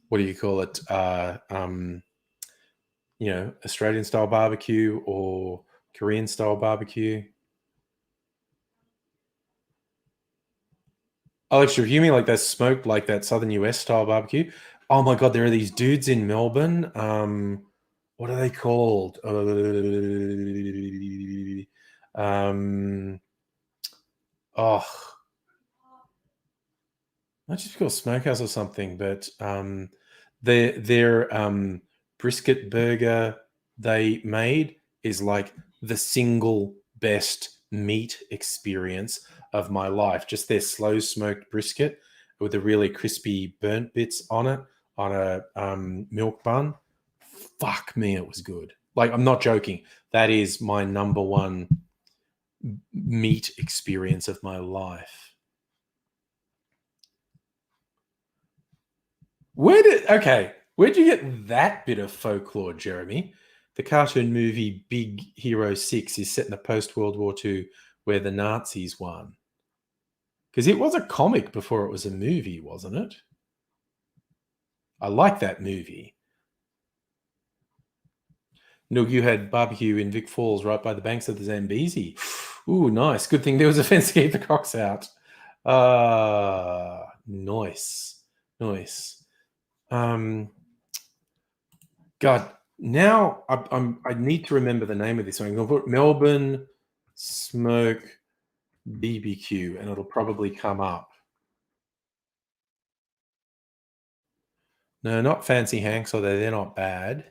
what do you call it? Australian style barbecue or Korean style barbecue? Alex, if you mean like that smoked, like that southern US style barbecue? Oh my god, there are these dudes in Melbourne. What are they called? Oh, not just called Smokehouse or something, but their brisket burger they made is like the single best meat experience of my life. Just their slow smoked brisket with the really crispy burnt bits on it on a milk bun. Fuck me, it was good. Like, I'm not joking. That is my number one meat experience of my life. Where'd you get that bit of folklore, Jeremy? The cartoon movie Big Hero 6 is set in a post-World War II where the Nazis won. Because it was a comic before it was a movie, wasn't it? I like that movie. No, you had barbecue in Vic Falls right by the banks of the Zambezi. Ooh, nice. Good thing there was a fence to keep the cocks out. Nice. Nice. God, now I need to remember the name of this one. I'm going to put Melbourne Smoke BBQ, and it'll probably come up. No, not Fancy Hanks, although they're not bad.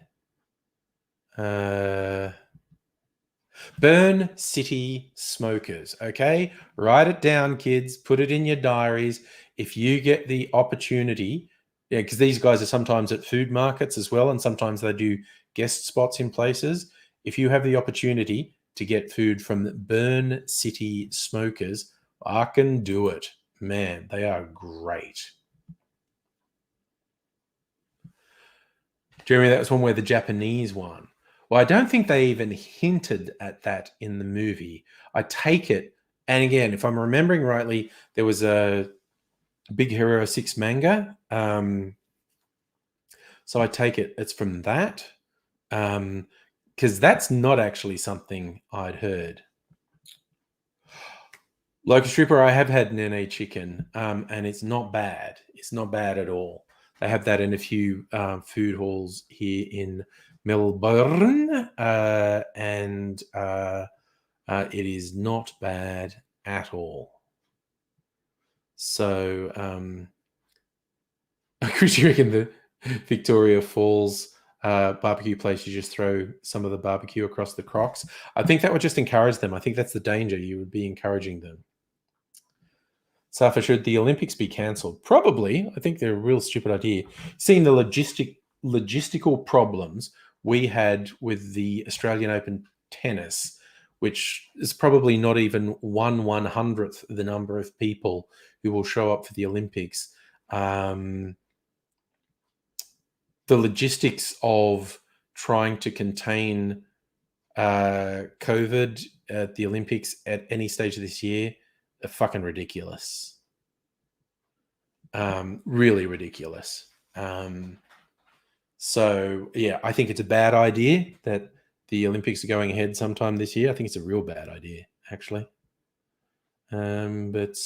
Burn City Smokers, okay? Write it down, kids. Put it in your diaries. If you get the opportunity, yeah, because these guys are sometimes at food markets as well, and sometimes they do guest spots in places. If you have the opportunity to get food from Burn City Smokers, I can do it. Man, they are great. Jeremy, that was one where the Japanese won. Well, I don't think they even hinted at that in the movie. I take it, and again, if I'm remembering rightly, there was a Big Hero 6 manga. So I take it it's from that. Because that's not actually something I'd heard. Locust Trooper, I have had Nene chicken, and it's not bad. It's not bad at all. They have that in a few food halls here in Melbourne, and it is not bad at all. So, Chris, you reckon the Victoria Falls barbecue place, you just throw some of the barbecue across the crocs? I think that would just encourage them. I think that's the danger. You would be encouraging them. Safa, should the Olympics be cancelled? Probably. I think they're a real stupid idea. Seeing the logistical problems we had with the Australian Open tennis, which is probably not even 1/100th the number of people who will show up for the Olympics. The logistics of trying to contain COVID at the Olympics at any stage of this year are fucking ridiculous. Really ridiculous. So yeah, I think it's a bad idea that the Olympics are going ahead sometime this year. I think it's a real bad idea, actually. But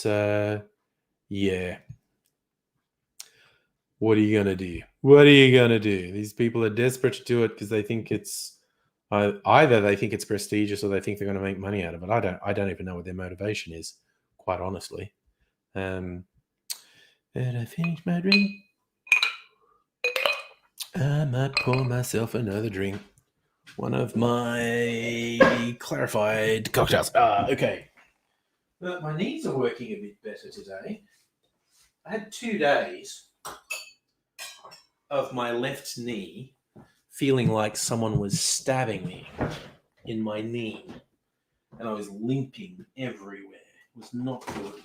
yeah. What are you gonna do? What are you gonna do? These people are desperate to do it because they think it's either they think it's prestigious or they think they're going to make money out of it. I don't even know what their motivation is, quite honestly. But I finished my drink. I might pour myself another drink. One of my clarified cocktails. Okay. But my knees are working a bit better today. I had 2 days of my left knee feeling like someone was stabbing me in my knee. And I was limping everywhere. It was not good.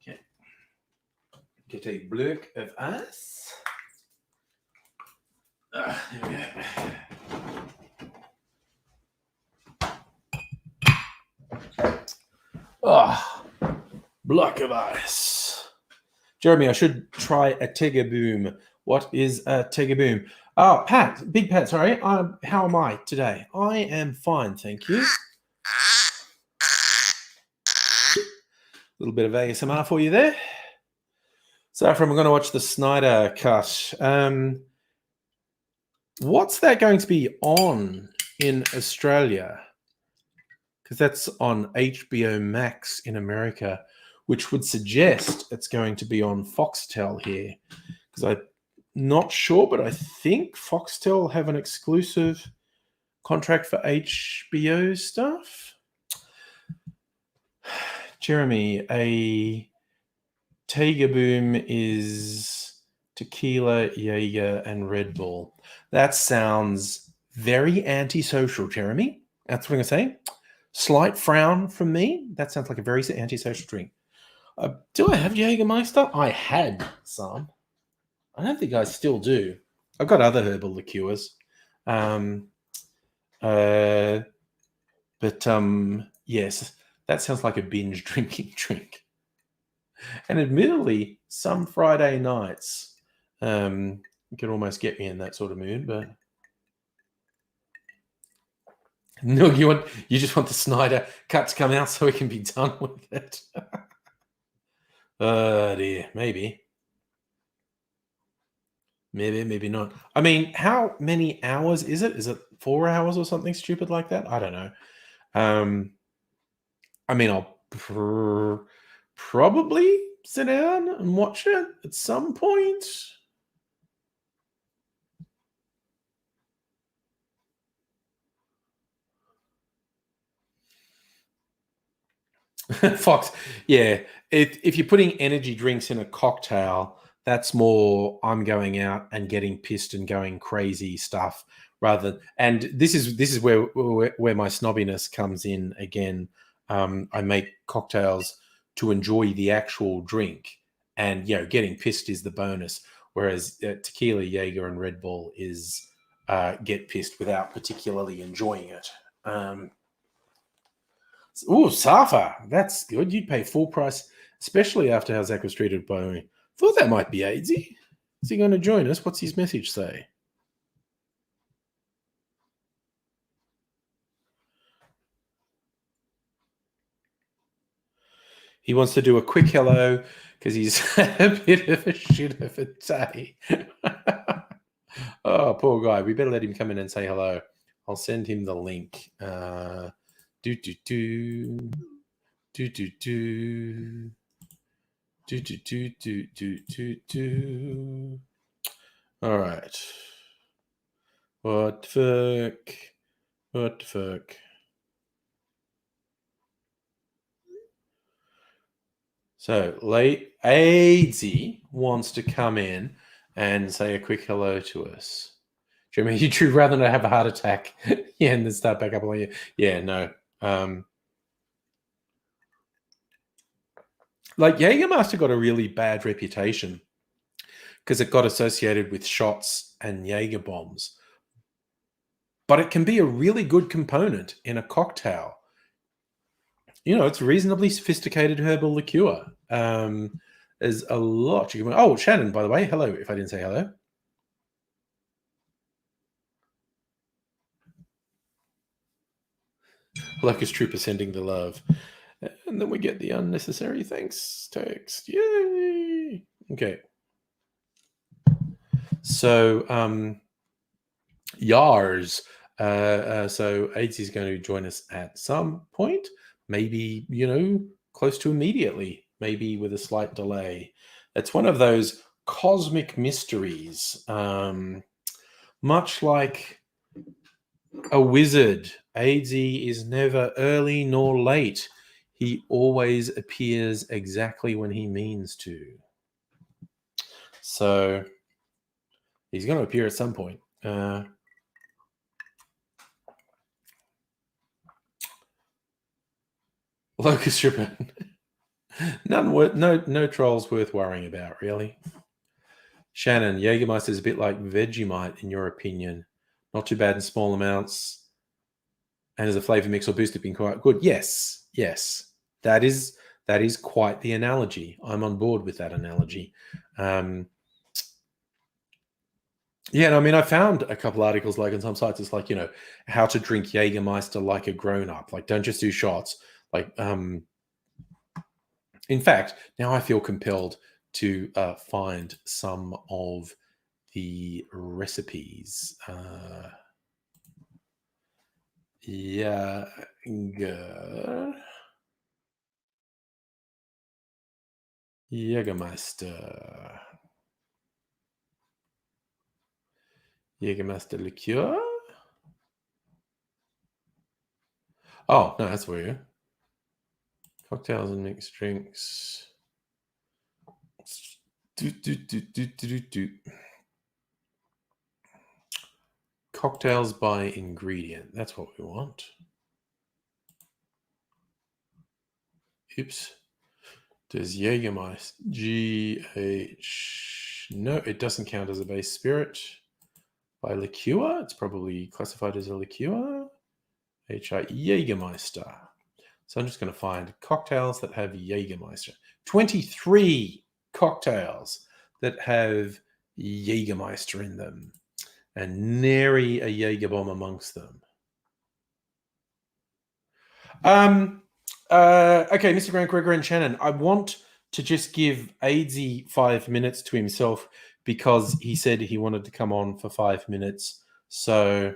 Okay. Get a block of ice. There we go. Block of ice. Jeremy, I should try a Tegaboom. What is a Tegaboom? Oh, Pat, Big Pat, sorry. How am I today? I am fine, thank you. A little bit of ASMR for you there. So, I'm going to watch the Snyder cut. What's that going to be on in Australia? Because that's on HBO Max in America, which would suggest it's going to be on Foxtel here. Because I'm not sure, but I think Foxtel have an exclusive contract for HBO stuff. Jeremy, a Tegaboom is tequila, Jaeger, and Red Bull. That sounds very antisocial, Jeremy. That's what I'm going to say. Slight frown from me. That sounds like a very antisocial drink. Do I have Jägermeister? I had some. I don't think I still do. I've got other herbal liqueurs. Yes, that sounds like a binge drinking drink. And admittedly, some Friday nights could almost get me in that sort of mood, but no, you just want the Snyder cut to come out so we can be done with it. Dear, maybe, maybe not. I mean, how many hours is it? Is it 4 hours or something stupid like that? I don't know. I mean, I'll probably sit down and watch it at some point. Fox, yeah. If you're putting energy drinks in a cocktail, that's more I'm going out and getting pissed and going crazy stuff rather. And this is where my snobbiness comes in again. I make cocktails to enjoy the actual drink, and getting pissed is the bonus. Whereas tequila, Jaeger, and Red Bull is get pissed without particularly enjoying it. Oh, Safa, that's good. You'd pay full price, especially after how Zach was treated by me. Thought that might be Aidsy. Is he going to join us? What's his message say? He wants to do a quick hello because he's had a bit of a shit of a day. Oh, poor guy. We better let him come in and say hello. I'll send him the link. Do do do do do do. Do, do, do, do, do, do, do. All right. What the fuck? What the fuck? So, late Aidsy wants to come in and say a quick hello to us. Jeremy, you'd rather not have a heart attack, yeah, and then start back up on you. Yeah, no. Like Jägermeister got a really bad reputation because it got associated with shots and Jaeger bombs. But it can be a really good component in a cocktail. It's reasonably sophisticated herbal liqueur. There's a lot you can. Oh, Shannon, by the way, hello. If I didn't say hello, Locust Trooper sending the love, and then we get the unnecessary thanks text. Yay! Okay. So, Yars. So AIDS is going to join us at some point. Maybe close to immediately. Maybe with a slight delay. It's one of those cosmic mysteries. Much like a wizard, AZ is never early nor late. He always appears exactly when he means to. So he's going to appear at some point. Locust Stripper. No trolls worth worrying about, really. Shannon, Jägermeister is a bit like Vegemite, in your opinion. Not too bad in small amounts. And as a flavor mix or boost, it's been quite good. Yes. That is quite the analogy. I'm on board with that analogy. Yeah, and I mean, I found a couple articles like on some sites. It's like how to drink Jägermeister like a grown-up. Like, don't just do shots. Like, in fact, now I feel compelled to find some of the recipes. Jägermeister. Jägermeister liqueur. Oh, no, that's weird. Cocktails and mixed drinks. Cocktails by ingredient. That's what we want. Oops. Does Jägermeister GH? No, it doesn't count as a base spirit. By liqueur, it's probably classified as a liqueur. HI Jägermeister. So I'm just going to find cocktails that have Jägermeister. 23 cocktails that have Jägermeister in them. And nary a Jaeger bomb amongst them. Okay, Mr. Grant, Gregor, and Shannon, I want to just give Aidsy 5 minutes to himself because he said he wanted to come on for 5 minutes. So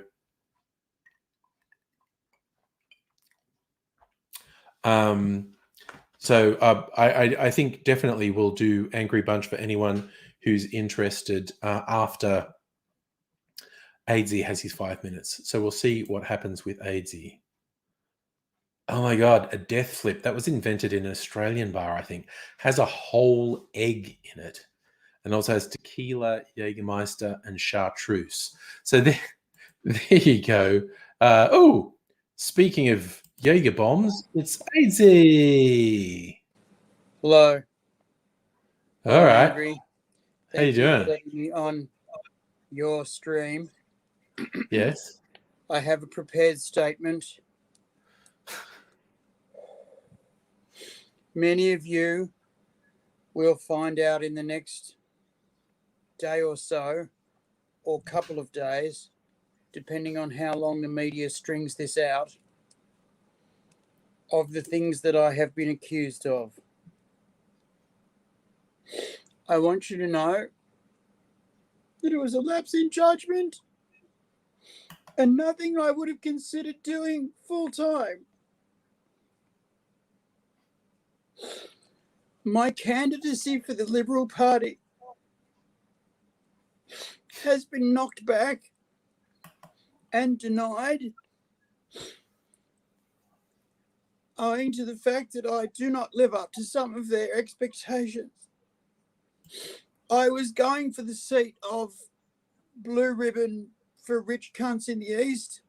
I think definitely we'll do Angry Bunch for anyone who's interested after Aidsy has his 5 minutes. So we'll see what happens with Aidsy. Oh my God, a death flip. That was invented in an Australian bar, I think. Has a whole egg in it. And also has tequila, Jägermeister, and chartreuse. So there, there you go. Oh, speaking of Jaeger bombs, it's AZ. Hello. All right. Angry. How you Thank you for doing? letting me on your stream. Yes. I have a prepared statement. Many of you will find out in the next day or so, or couple of days, depending on how long the media strings this out, of the things that I have been accused of. I want you to know that it was a lapse in judgment and nothing I would have considered doing full time. My candidacy for the Liberal Party has been knocked back and denied owing to the fact that I do not live up to some of their expectations. I was going for the seat of blue ribbon for rich cunts in the East,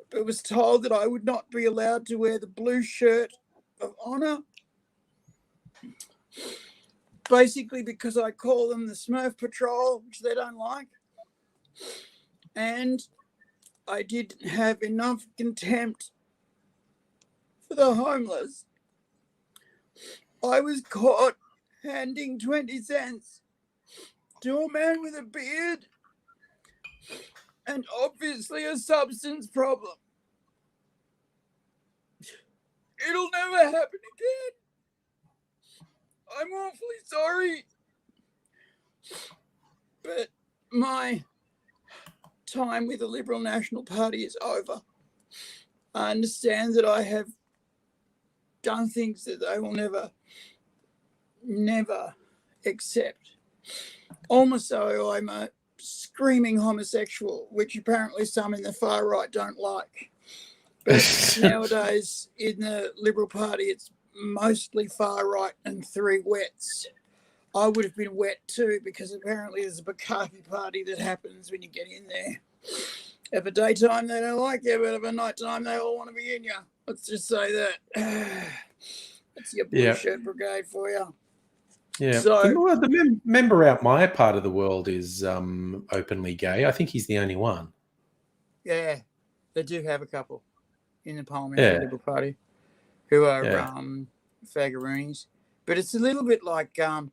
but was told that I would not be allowed to wear the blue shirt of honour, basically because I call them the Smurf Patrol, which they don't like. And I didn't have enough contempt for the homeless. I was caught handing 20 cents to a man with a beard and obviously a substance problem. It'll never happen again. I'm awfully sorry. But my time with the Liberal National Party is over. I understand that I have done things that they will never accept. Almost so I'm a screaming homosexual, which apparently some in the far right don't like. But nowadays in the Liberal Party, it's mostly far right and three wets. I would have been wet too, because apparently there's a Bukkake party that happens when you get in there. At a daytime, they don't like you, but at a nighttime, they all want to be in you. Let's just say that. That's your blue shirt brigade for you. Yeah. So, the member out my part of the world is openly gay. I think he's the only one. Yeah, they do have a couple in the Parliamentary Liberal Party who are faggaroonies. But it's a little bit like, the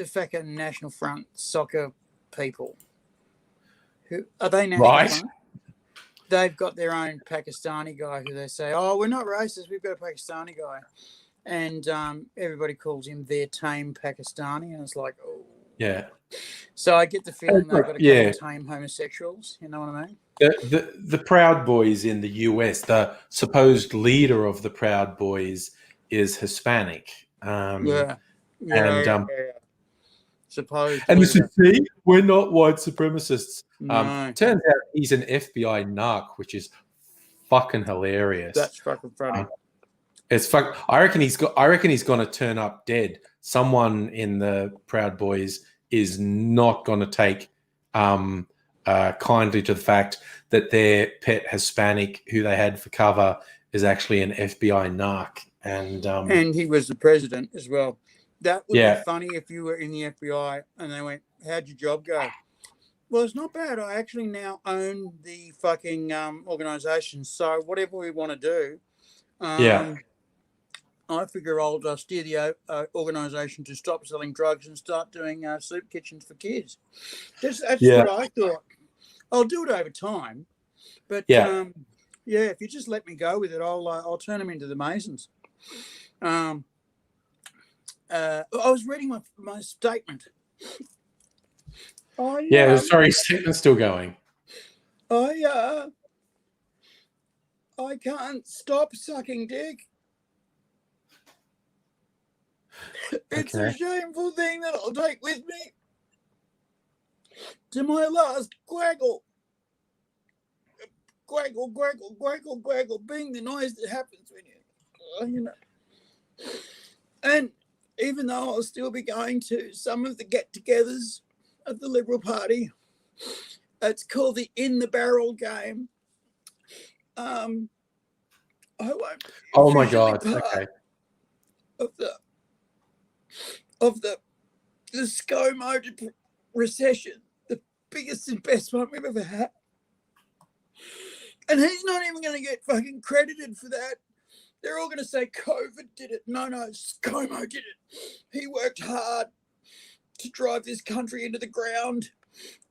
fucking National Front soccer people. Who are they? National Front? They've got their own Pakistani guy who they say, "Oh, we're not racist. We've got a Pakistani guy," and everybody calls him their tame Pakistani, and it's like, oh, yeah. So I get the feeling they've got a couple of tame homosexuals. You know what I mean? The Proud Boys in the US, the supposed leader of the Proud Boys is Hispanic. Supposed. And this is, see, we're not white supremacists. No. Turns out he's an FBI narc, which is fucking hilarious. That's fucking funny. It's fuck. I reckon he's going to turn up dead. Someone in the Proud Boys is not going to take kindly to the fact that their pet Hispanic, who they had for cover, is actually an FBI narc, and he was the president as well. That would be funny if you were in the FBI and they went, "How'd your job go?" Well, it's not bad. I actually now own the fucking organization. So whatever we want to do, I figure I'll steer the organization to stop selling drugs and start doing soup kitchens for kids. That's what I thought. I'll do it over time, but if you just let me go with it, I'll turn them into the Masons. I was reading my statement. Sorry, statement's still going. I can't stop sucking dick. It's a shameful thing that I'll take with me to my last quaggle. Greggle, greggle, greggle, greggle, being the noise that happens when you know. And even though I'll still be going to some of the get-togethers of the Liberal Party, it's called the In the Barrel game. I won't be Oh my officially God. part Okay. of the ScoMo recession, the biggest and best one we've ever had. And he's not even going to get fucking credited for that. They're all going to say COVID did it. No, ScoMo did it. He worked hard to drive this country into the ground.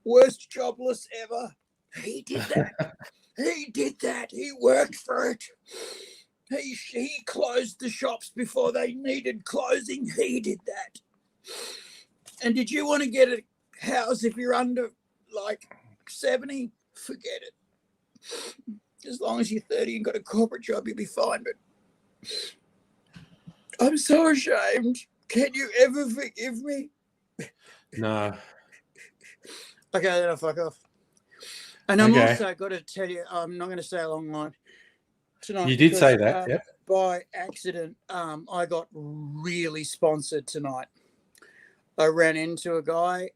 Worst jobless ever. He did that. He did that. He worked for it. He closed the shops before they needed closing. He did that. And did you want to get a house if you're under like 70? Forget it. As long as you're 30 and got a corporate job, you'll be fine. But I'm so ashamed. Can you ever forgive me? No. Okay, then I'll fuck off. And I'm also got to tell you, I'm not going to stay a long night tonight. You did say that, yeah. By accident, I got really sponsored tonight. I ran into a guy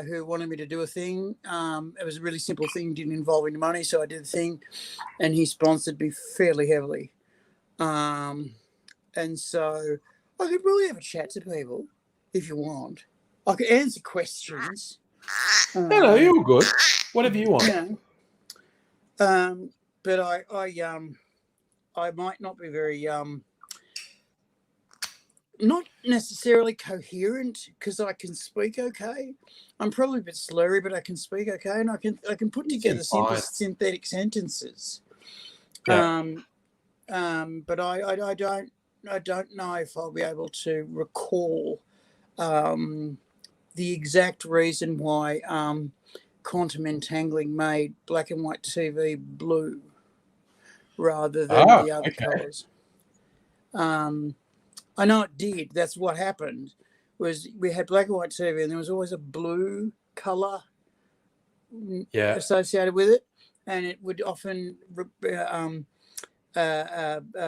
who wanted me to do a thing. It was a really simple thing, didn't involve any money, so I did the thing, and he sponsored me fairly heavily. And so I could really have a chat to people if you want. I could answer questions. No, you're good. Whatever you want. You know. But I might not be very not necessarily coherent because I can speak okay. I'm probably a bit slurry, but I can speak okay, and I can put together synthetic sentences. Yeah. But I don't know if I'll be able to recall the exact reason why quantum entangling made black and white TV blue rather than the other colours. I know it did. That's what happened. Was we had black and white TV, and there was always a blue colour associated with it, and it would often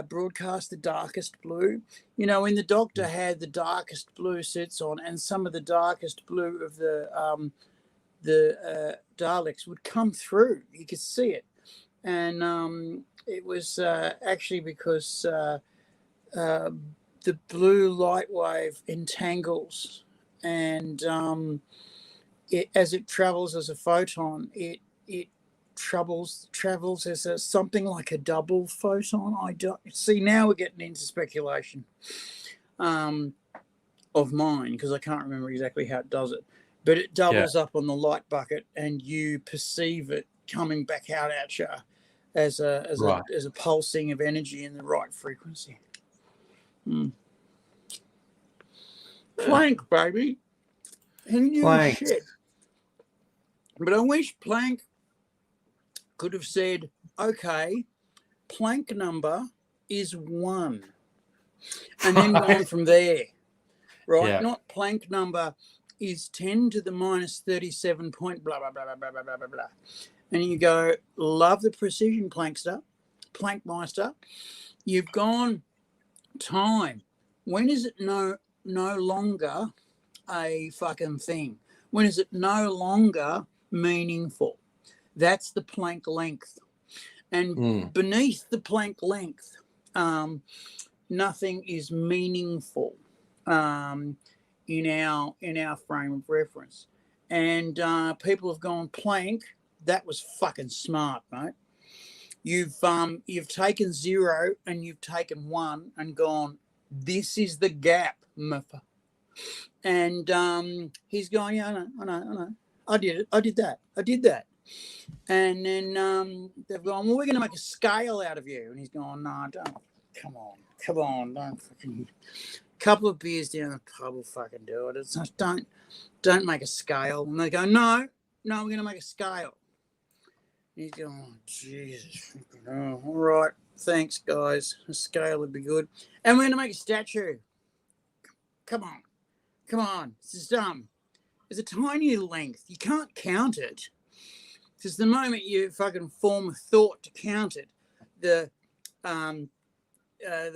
broadcast the darkest blue. You know, when the Doctor had the darkest blue suits on, and some of the darkest blue of the Daleks would come through. You could see it, and it was actually because the blue light wave entangles, and as it travels as a photon, it travels as something like a double photon. I don't see, now we're getting into speculation of mine because I can't remember exactly how it does it, but it doubles up on the light bucket, and you perceive it coming back out at you as a pulsing of energy in the right frequency. Planck, baby. Who knew shit? But I wish Planck could have said, okay, Planck number is 1. And then gone from there. Right? Yeah. Not Planck number is 10 to the minus 37 point blah, blah, blah, blah, blah, blah, blah, blah. And you go, love the precision, Planckster, Planckmeister. You've gone time. When is it no longer a fucking thing? When is it no longer meaningful? That's the Planck length. And beneath the Planck length, nothing is meaningful in our frame of reference. And people have gone, Planck, that was fucking smart, mate. You've taken 0 and you've taken 1 and gone, this is the gap, muffa. And he's going, yeah, I know. I did it. I did that. And then they've gone, well, we're going to make a scale out of you. And he's going, no, don't. Come on, don't fucking. Couple of beers down the pub will fucking do it. It's not, don't make a scale. And they go, no, we're going to make a scale. And he's going, oh, Jesus. Oh, all right, thanks, guys. A scale would be good. And we're going to make a statue. Come on. This is dumb. There's a tiny length. You can't count it. Because the moment you fucking form a thought to count it, the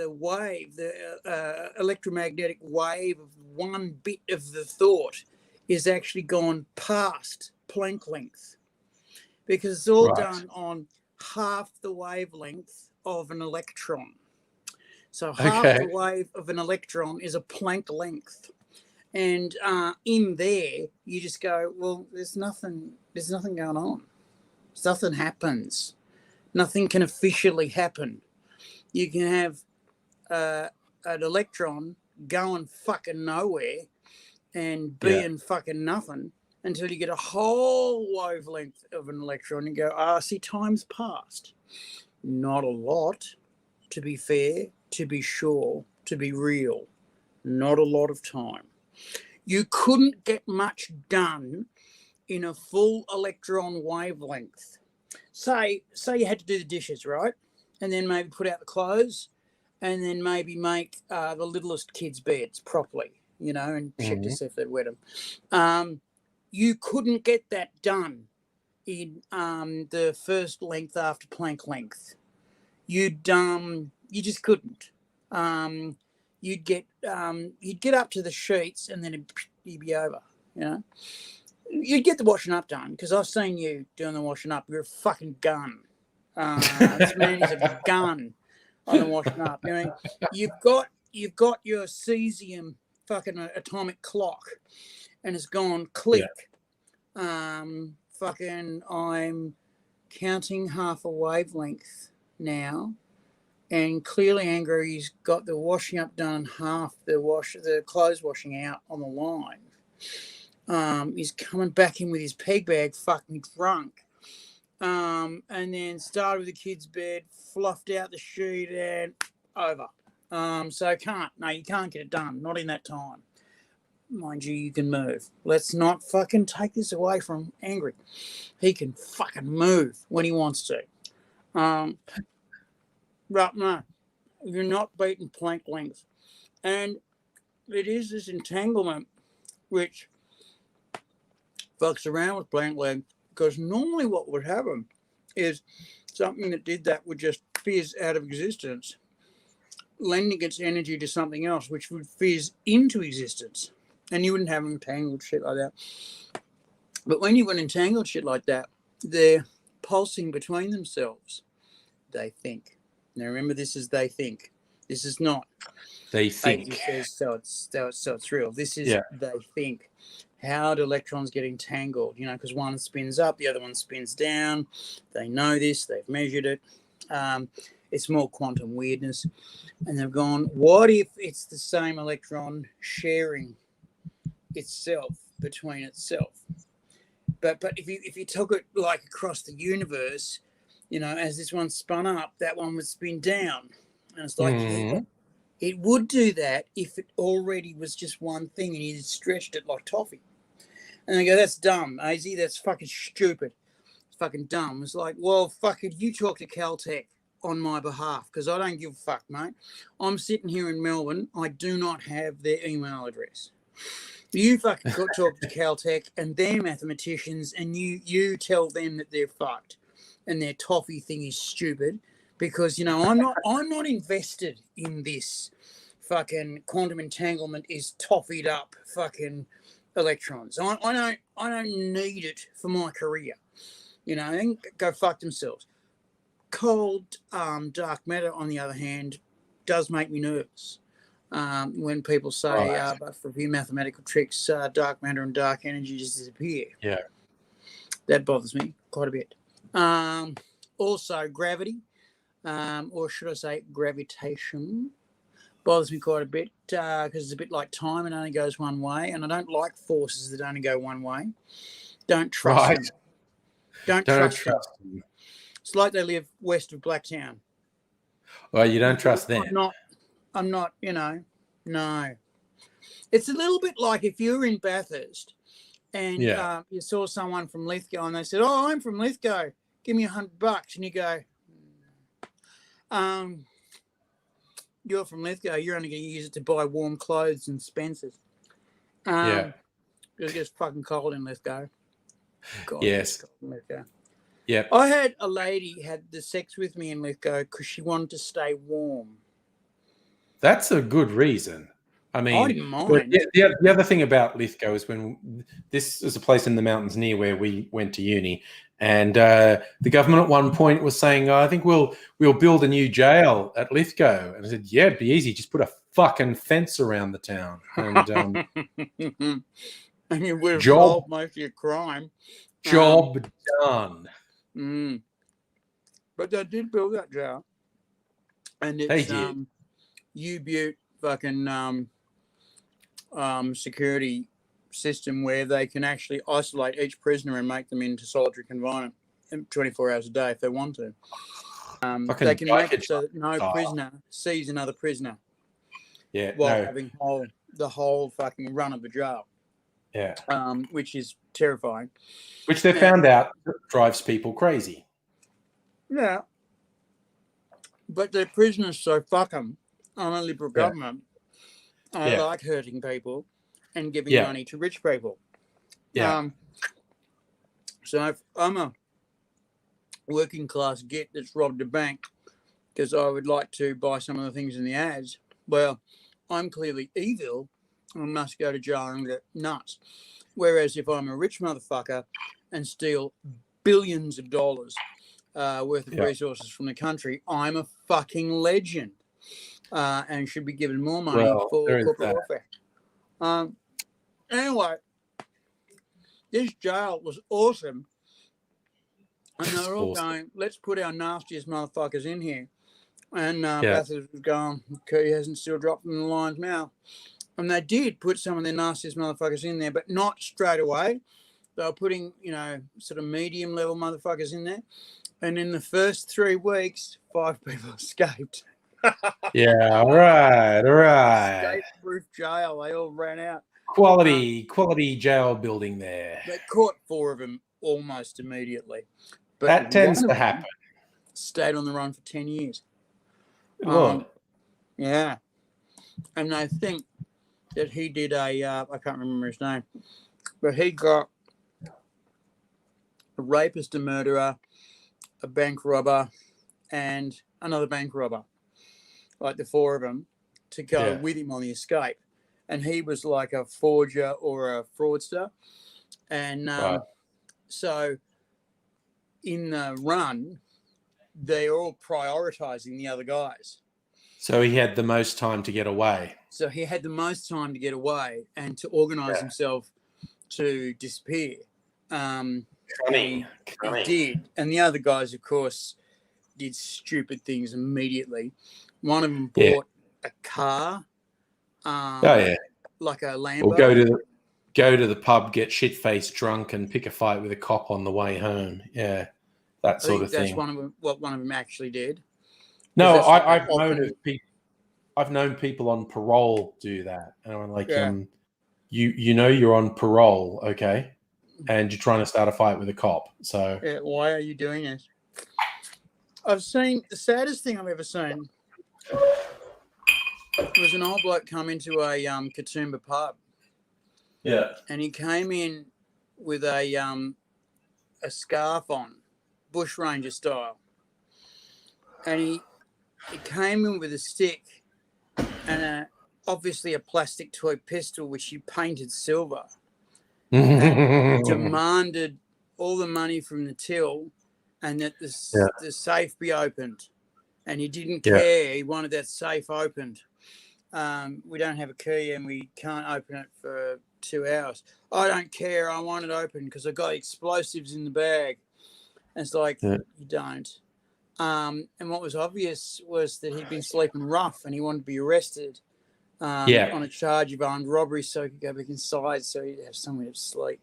wave, the electromagnetic wave of one bit of the thought is actually gone past Planck length, because it's all done on half the wavelength of an electron. So half the wave of an electron is a Planck length. And in there, you just go, well, there's nothing going on. Nothing happens. Nothing can officially happen. You can have an electron going fucking nowhere and being fucking nothing until you get a whole wavelength of an electron and go, see, time's passed. Not a lot, to be fair, to be sure, to be real. Not a lot of time. You couldn't get much done in a full electron wavelength. Say you had to do the dishes, right? And then maybe put out the clothes, and then maybe make the littlest kids' beds properly, and check to see if they'd wet them. You couldn't get that done in the first length after Planck length. You just couldn't. You'd get up to the sheets, and then you'd be over. You'd get the washing up done, because I've seen you doing the washing up. You're a fucking gun. This man is a gun on the washing up. You've got your cesium fucking atomic clock, and it's gone click. Fucking, I'm counting half a wavelength now, and clearly Angry's got the washing up done, half the clothes washing out on the line. He's coming back in with his peg bag, fucking drunk. And then started with the kid's bed, fluffed out the sheet, and over. So you can't get it done. Not in that time. Mind you can move. Let's not fucking take this away from Angry. He can fucking move when he wants to. Right, no. You're not beating Planck length. And it is this entanglement which fucks around with Planck length, because normally what would happen is something that did that would just fizz out of existence, lending its energy to something else, which would fizz into existence. And you wouldn't have entangled shit like that. But when you've got entangled shit like that, they're pulsing between themselves, they think. Now remember, this is they think. This is not they think. So it's real. This is they think. How do electrons get entangled? Because one spins up, the other one spins down. They know this. They've measured it. It's more quantum weirdness. And they've gone, what if it's the same electron sharing itself between itself? But if you took it like across the universe, as this one spun up, that one would spin down. And it's like, it would do that if it already was just one thing and you stretched it like toffee. And they go, that's dumb, AZ. That's fucking stupid. It's fucking dumb. It's like, well, fuck it. You talk to Caltech on my behalf, because I don't give a fuck, mate. I'm sitting here in Melbourne. I do not have their email address. You fucking talk to Caltech and their mathematicians, and you tell them that they're fucked and their toffee thing is stupid, because I'm not invested in this fucking quantum entanglement is toffied up fucking electrons. I don't need it for my career. And go fuck themselves. Cold dark matter, on the other hand, does make me nervous. When people say, but for a few mathematical tricks, dark matter and dark energy just disappear. Yeah. That bothers me quite a bit. Also, gravity, or should I say gravitation, bothers me quite a bit, because it's a bit like time. It only goes one way, and I don't like forces that only go one way. Don't trust them. Don't trust them. It's like they live west of Blacktown. Well, you don't trust them. I'm not, no. It's a little bit like if you were in Bathurst and you saw someone from Lithgow and they said, oh, I'm from Lithgow, give me $100. And you go, you're from Lithgow, you're only going to use it to buy warm clothes and Spencer's. It gets fucking cold in Lithgow. God, yes. Lithgow. Yep. I had a lady had the sex with me in Lithgow because she wanted to stay warm. That's a good reason. I I mean, didn't but mind. the other thing about Lithgow is when this is a place in the mountains near where we went to uni, and the government at one point was saying, "Oh, I think we'll build a new jail at Lithgow," and I said, "Yeah, it'd be easy. Just put a fucking fence around the town, and And you would have job solved most of your crime. job done." But they did build that jail. And They it's did. U-Butte fucking security system where they can actually isolate each prisoner and make them into solitary confinement 24 hours a day if they want to. They can make it so that no prisoner sees another prisoner. Yeah, while having the whole fucking run of the jail. Yeah. Which is terrifying. Which they found out drives people crazy. Yeah. But they're prisoners, so fuck them. I'm a liberal government. I like hurting people and giving money to rich people. Yeah. So if I'm a working class git that's robbed a bank because I would like to buy some of the things in the ads, well, I'm clearly evil and must go to jail and get nuts. Whereas if I'm a rich motherfucker and steal billions of dollars worth of resources from the country, I'm a fucking legend and should be given more money for corporate welfare. Anyway, this jail was awesome. And they were all going, let's put our nastiest motherfuckers in here. And Bathurst was going, he hasn't still dropped from the lion's mouth. And they did put some of their nastiest motherfuckers in there, but not straight away. They were putting, sort of medium level motherfuckers in there. And in the first 3 weeks, 5 people escaped. Yeah, all right. Escape-proof jail. They all ran out. Quality jail building there. They caught 4 of them almost immediately. But that tends to happen. Stayed on the run for 10 years. Yeah. And I think that he did I can't remember his name, but he got a rapist, a murderer, a bank robber, and another bank robber, like the 4 of them, to go with him on the escape. And he was like a forger or a fraudster. And so in the run, they're all prioritizing the other guys. So he had the most time to get away. And to organize himself to disappear. He did. And the other guys, of course, did stupid things immediately. One of them bought a car. Like a Lambo. Or go to the pub, get shit-faced drunk, and pick a fight with a cop on the way home. Yeah, that sort of thing. That's what one of them actually did. No, I've known people on parole do that, and I'm like, you're on parole, okay, and you're trying to start a fight with a cop. So why are you doing this? I've seen the saddest thing I've ever seen. It was an old bloke come into a Katoomba pub. Yeah. And he came in with a scarf on, bushranger style. And he came in with a stick and obviously a plastic toy pistol which he painted silver. And demanded all the money from the till and that the safe be opened. And he didn't care. He wanted that safe opened. We don't have a key and we can't open it for 2 hours. I don't care. I want it open because I got explosives in the bag. And it's like, you don't. And what was obvious was that he'd been sleeping rough and he wanted to be arrested on a charge of armed robbery so he could go back inside so he'd have somewhere to sleep.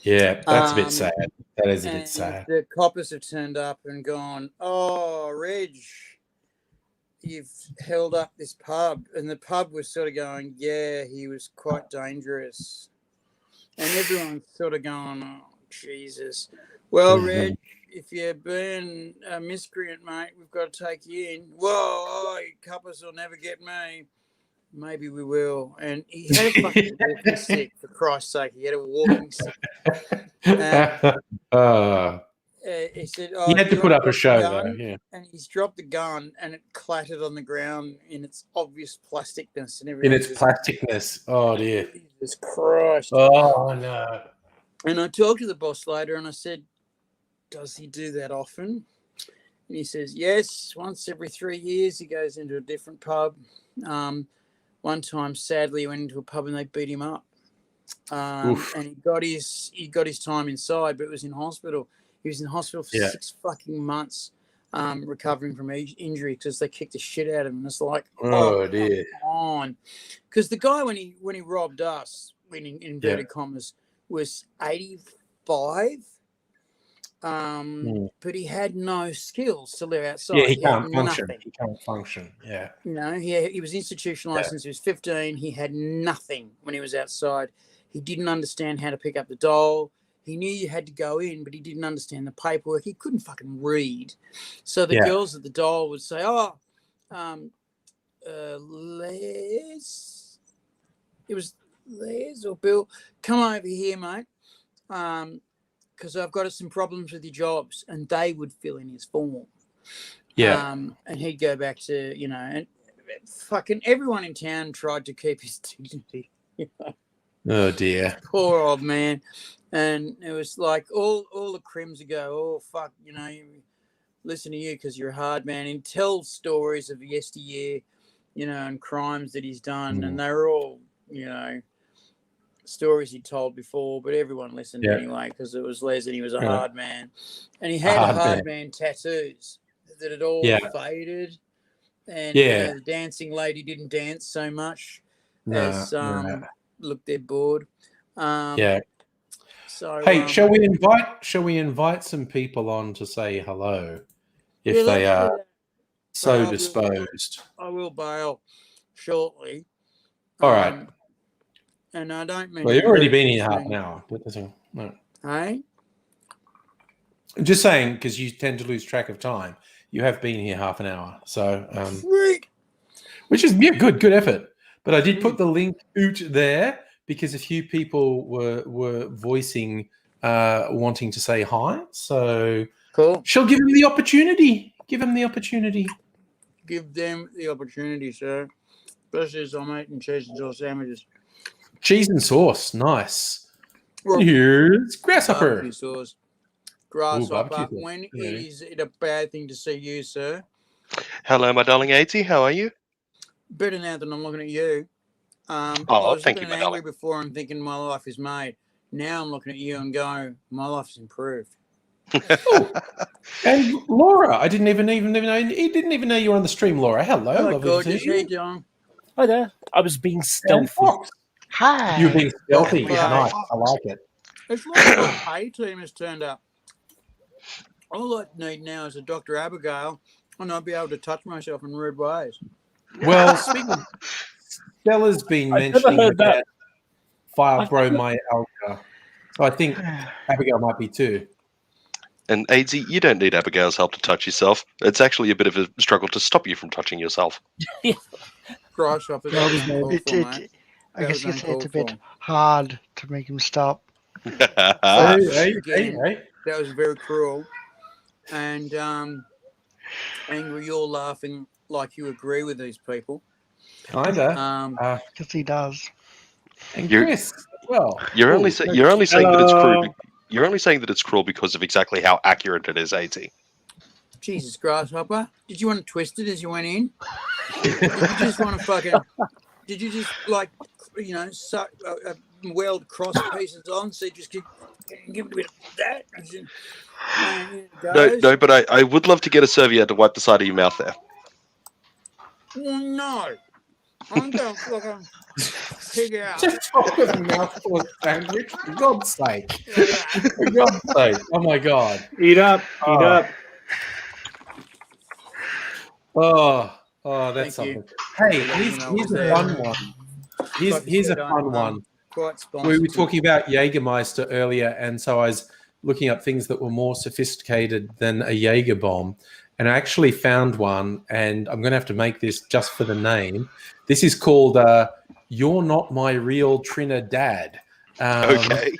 Yeah, that's a bit sad. That is a bit sad. The coppers have turned up and gone, oh, Reg, you've held up this pub. And the pub was sort of going, yeah, he was quite dangerous. And everyone's sort of going, oh, Jesus. Well, Reg, if you've been a miscreant, mate, we've got to take you in. Whoa, coppers will never get me. Maybe we will. And he had a fucking walking stick, for Christ's sake. He had a walking stick. he said, He had "Do to you put want up a drop the show, gun?" though. Yeah. And he's dropped the gun, and it clattered on the ground in its obvious plasticness, and In everyone its just, plasticness. Oh, dear. Jesus Christ. Oh, no. And I talked to the boss later, and I said, "Does he do that often?" And he says, "Yes, once every 3 years he goes into a different pub. One time, sadly, he went into a pub and they beat him up. And he got his time inside, but it was in hospital. He was in hospital for 6 fucking months, recovering from injury because they kicked the shit out of him. It's like, Oh, dear. come on, because the guy when he robbed us, in inverted commas, was 85. But he had no skills to live outside. Yeah, he can't had function. nothing. He can't function. Yeah. You know, he was institutionalized since he was 15. He had nothing when he was outside. He didn't understand how to pick up the doll. He knew you had to go in, but he didn't understand the paperwork. He couldn't fucking read. So the girls at the doll would say, "Oh, Les," it was Les or Bill, "come over here, mate, because I've got some problems with your jobs," and they would fill in his form. Yeah. And he'd go back to, you know, and fucking everyone in town tried to keep his dignity. You know? Oh, dear. Poor old man. And it was like all the crims would go, "Oh, fuck, you know, listen to you because you're a hard man," and tell stories of yesteryear, you know, and crimes that he's done. And they were all, you know, stories he told before, but everyone listened anyway because it was Les and he was a hard man. And he had hard man tattoos that had all faded. And you know, the dancing lady didn't dance so much as look, they're bored. So hey, shall we invite some people on to say hello if they are so disposed? I will bail shortly. All right. And I don't mean. Well, you've already been here half an hour. No. Hey? Just saying, because you tend to lose track of time. You have been here half an hour, so which is good effort. But I did put the link out there because a few people were voicing wanting to say hi. So cool. She'll give him the opportunity. Give him the opportunity. Give them the opportunity, sir. Especially as I'm eating cheese and sauce sandwiches. Cheese and sauce, nice. Well, here's Grasshopper. Barbecue sauce. Grasshopper. When is it a bad thing to see you, sir? Hello, my darling 80. How are you? Better now than I'm looking at you. I was thank you, looking angry before and thinking my life is made. Now I'm looking at you and going, my life's improved. And Laura, I didn't even know. He didn't even know you were on the stream, Laura. Hello, lovely gorgeous. to see you. John. Hi there. I was being stealthy. Hi. You're being stealthy. Nice. I like it. It's like the A team has turned up. All I need now is a Dr. Abigail, and I'll be able to touch myself in rude ways. Well, speaking of, Stella's been mentioning about fibromyalgia. So I think Abigail might be too. And AIDS, you don't need Abigail's help to touch yourself. It's actually a bit of a struggle to stop you from touching yourself. Grasshopper. I guess you say it's a bit hard to make him stop. Hey. That was very cruel. And Angry, you're laughing like you agree with these people. Kinda. Because he does. And Chris, well, you're only saying that it's cruel. You're only saying that it's cruel because of exactly how accurate it is, 80. Jesus, Grasshopper. Did you want to twist it as you went in? Did you just want to fucking... Did you just, like, you know, weld cross pieces on so you just give it a bit of that? No, but I would love to get a serviette to wipe the side of your mouth there. Well, no. I'm going to fucking pig out. Just talk with a mouthful of sandwich. For God's sake. For God's sake. Oh, my God. Eat up. Oh, that's something. Hey, here's a fun one. Here's a fun one. We were talking about Jägermeister earlier, and so I was looking up things that were more sophisticated than a Jaeger bomb, and I actually found one, and I'm going to have to make this just for the name. This is called You're Not My Real Trinidad. Okay.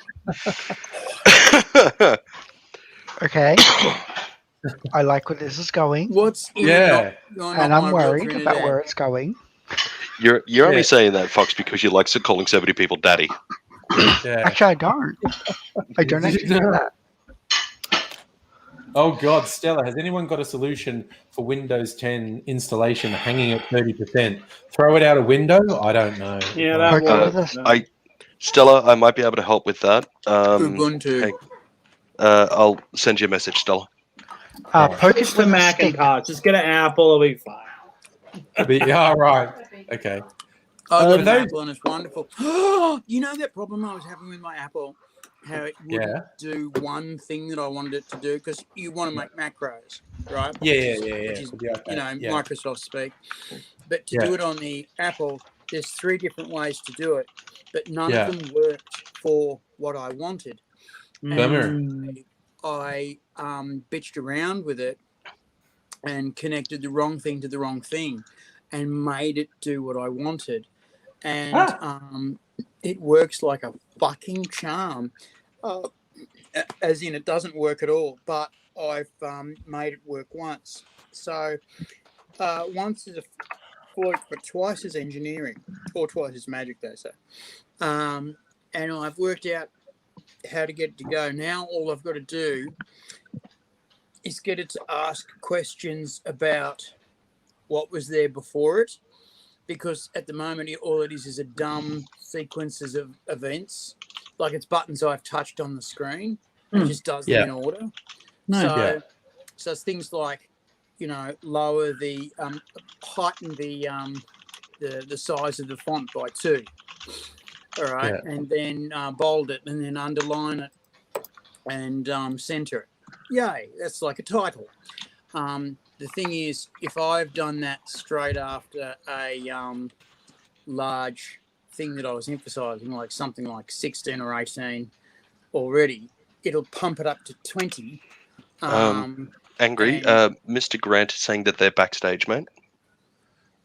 Okay. I like where this is going, What's in Yeah. it? You're and not I'm my real worried Trinidad. about where it's going. You're Yeah. only saying that, Fox, because you like calling 70 people daddy. Yeah. Actually, I don't. I don't actually do that. Oh God, Stella, has anyone got a solution for Windows 10 installation hanging at 30%? Throw it out a window? I don't know. Yeah, Like, that Okay, works. this- I Stella, I might be able to help with that. Ubuntu. Hey, I'll send you a message, Stella. poke Switch it to with a stick. Macintosh. Just get an Apple. It'll be fine. yeah, right. Okay. I got For an those- Apple and it's wonderful. You know that problem I was having with my Apple? How it wouldn't do one thing that I wanted it to do, because you want to make macros, right? Yeah. Which is, For the iPad, yeah. Microsoft speak. But to do it on the Apple, there's 3 different ways to do it, but none of them worked for what I wanted. Bummer. I bitched around with it and connected the wrong thing to the wrong thing and made it do what I wanted. And it works like a fucking charm. As in, it doesn't work at all, but I've made it work once. So once is a fluke, but twice is engineering, or twice is magic, they say. And I've worked out how to get it to go. Now all I've got to do is get it to ask questions about what was there before it, because at the moment all it is a dumb sequences of events, like it's buttons I've touched on the screen, and it just does them in order. So it's things like, lower the heighten the size of the font by 2, all right, and then bold it, and then underline it, and center it. Yay, that's like a title. The thing is, if I've done that straight after a large thing that I was emphasizing, like something like 16 or 18 already, it'll pump it up to 20. Angry, Mr. Grant is saying that they're backstage, mate.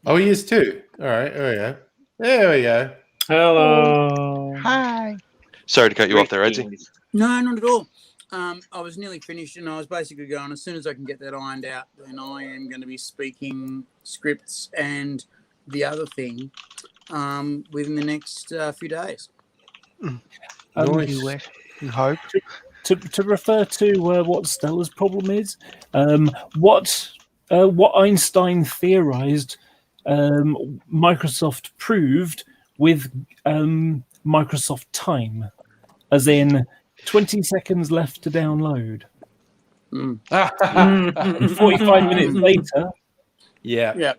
Oh, he is too. All right. There we go. There we go. Hello. Hi. Sorry to cut you off there, Edsy. No, not at all. I was nearly finished, and I was basically going, as soon as I can get that ironed out, then I am going to be speaking scripts and the other thing within the next few days. Nice. You wish. You hope. To refer to what Stella's problem is, what Einstein theorized, Microsoft proved with Microsoft Time, as in 20 seconds left to download. 45 minutes later. Yeah.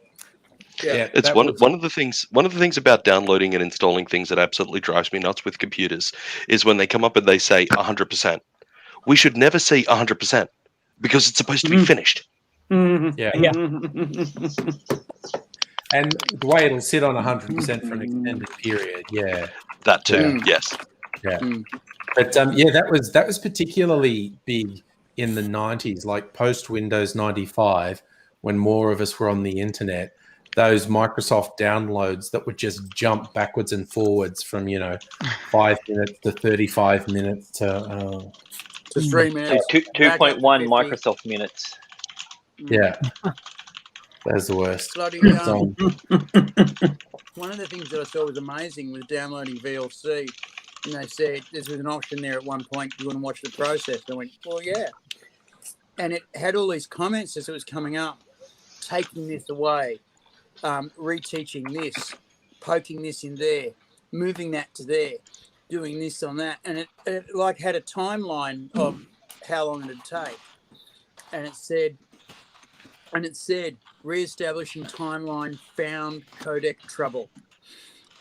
It's one of the things about downloading and installing things that absolutely drives me nuts with computers is when they come up and they say 100%. We should never say 100% because it's supposed to be finished. Yeah. And the way it'll sit on 100% for an extended period. Yeah. That too. Yes. Yeah. But that was particularly big in the 90s, like post Windows 95, when more of us were on the internet. Those Microsoft downloads that would just jump backwards and forwards from 5 minutes to 35 minutes to 3 minutes. 2.1 Microsoft minutes. Yeah. That's the worst. Bloody, one of the things that I saw was amazing was downloading VLC, and they said there was an option there at one point, do you want to watch the process? I went, well, yeah. And it had all these comments as it was coming up, taking this away, reteaching this, poking this in there, moving that to there, doing this on that. And it like had a timeline of how long it'd take. And it said, re-establishing timeline, found codec trouble.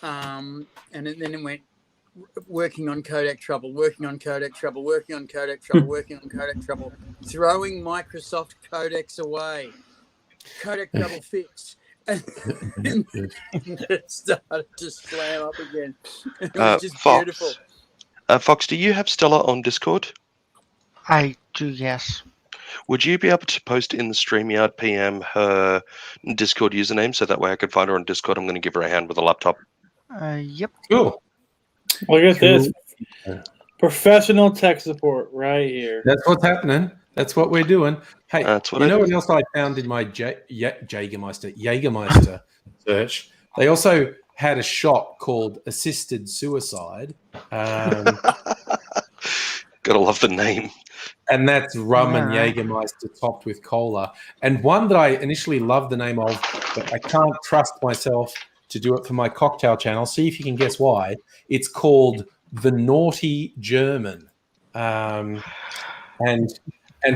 And then it went, working on codec trouble, working on codec trouble, working on codec trouble, working on codec trouble, throwing Microsoft codecs away. Codec trouble fixed. And it started to slam up again. It was just beautiful. Fox, do you have Stella on Discord? I do, yes. Would you be able to post in the StreamYard PM her Discord username so that way I could find her on Discord? I'm going to give her a hand with a laptop. Yep. Cool. Look at this. Professional tech support right here. That's what's happening. That's what we're doing. Hey, That's what you I know do. what else I found in my Jägermeister search? They also had a shop called Assisted Suicide. Gotta love the name. And that's rum and Yeah. Jägermeister topped with cola. And one that I initially loved the name of, but I can't trust myself to do it for my cocktail channel. See if you can guess why. It's called The Naughty German. And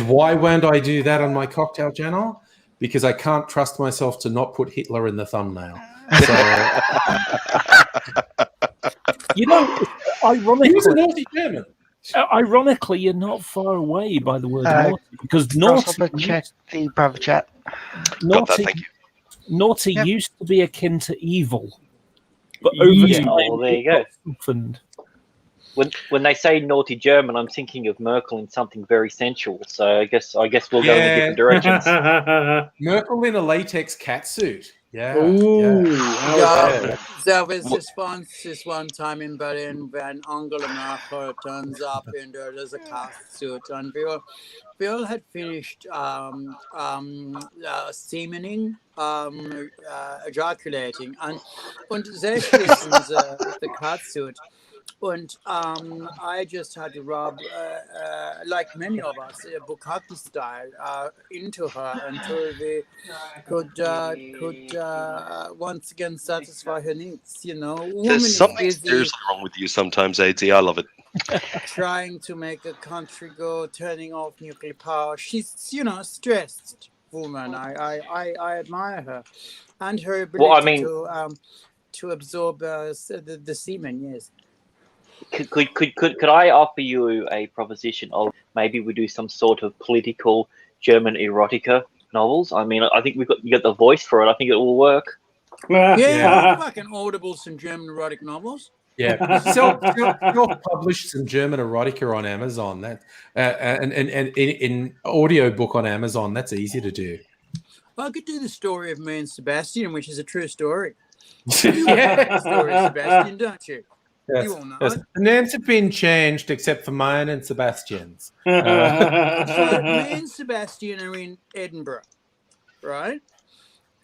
why won't I do that on my cocktail channel? Because I can't trust myself to not put Hitler in the thumbnail. So, You know, he was a ironically, naughty German. you're not far away by the word Uh, naughty, because Cross up and check the private chat. Got that, thank you. Naughty Yep. used to be akin to evil, but over Yeah. time, Well, there you it go. got softened. When they say naughty German, I'm thinking of Merkel in something very sensual. So I guess we'll go in different directions. Merkel in a latex catsuit. Yeah. Ooh, Yeah. how Yeah, was that? there was this one time in Berlin when Angela Merkel turns up in there's a cast suit, and we all had finished semening, ejaculating, and there she is in the cat suit. And I just had to rub, like many of us, Bukkake style, into her until we could once again satisfy her needs. You know, woman There's is something busy seriously wrong with you sometimes, AD. I love it. trying to make a country go, turning off nuclear power. She's, stressed woman. I admire her and her ability Well, I mean, to absorb the semen. Yes. could I offer you a proposition of maybe we do some sort of political German erotica novels? I mean, I think you got the voice for it. I think it will work. Yeah, fucking Audible some German erotic novels. Yeah, self-published some German erotica on Amazon. That and in audiobook on Amazon. That's easy to do. I could do the story of me and Sebastian, which is a true story. Yeah. The story of Sebastian, don't you? Yes, You all know yes. it. The names have been changed except for mine and Sebastian's. So me and Sebastian are in Edinburgh, right?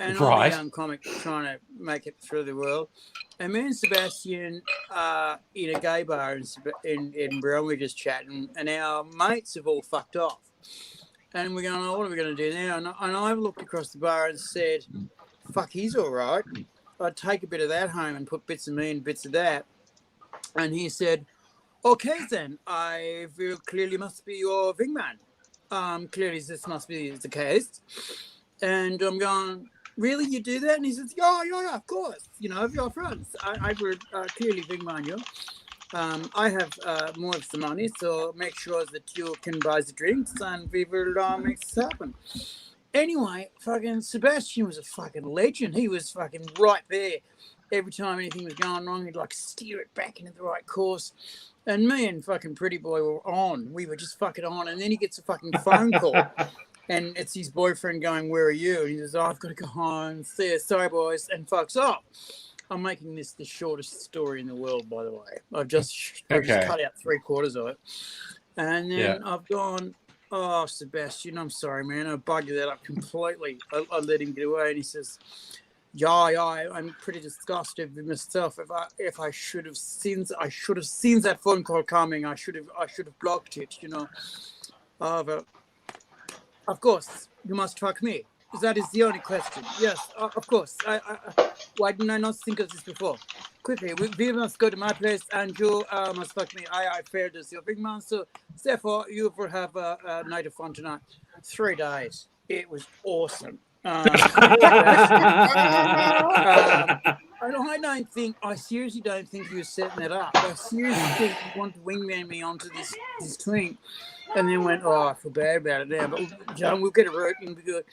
And I'm a Right. young comic trying to make it through the world. And me and Sebastian are in a gay bar in Edinburgh, and we're just chatting, and our mates have all fucked off. And we're going, oh, what are we going to do now? And I've looked across the bar and said, fuck, he's all right. I'd take a bit of that home and put bits of me and bits of that. And he said, okay, then, I feel clearly must be your wingman. Clearly this must be the case. And I'm going, really, you do that? And he says, yeah, of course. You know, if you're friends, I would clearly wingman you. I have more of the money, so make sure that you can buy the drinks and we will make this happen. Anyway, fucking Sebastian was a fucking legend. He was fucking right there. Every time anything was going wrong, he'd like steer it back into the right course. And me and fucking Pretty Boy were on. We were just fucking on. And then he gets a fucking phone call. And it's his boyfriend going, where are you? And he says, I've got to go home. See you. Sorry, boys. And fucks off. I'm making this the shortest story in the world, by the way. I've just cut out 3/4 of it. And then I've gone, oh, Sebastian, I'm sorry, man. I bugged that up completely. I let him get away. And he says, yeah, I'm pretty disgusted with myself. If I should have seen that phone call coming. I should have blocked it, you know. But of course, you must fuck me. That is the only question. Yes, of course. Why didn't I not think of this before? Quickly, we must go to my place, and you must fuck me. I failed as your big man, so therefore you will have a night of fun tonight. 3 days. It was awesome. I seriously don't think you were setting it up. I seriously think you want to wingman me onto this twink. And then went, oh, I feel bad about it now. But John, we'll get it right and be good.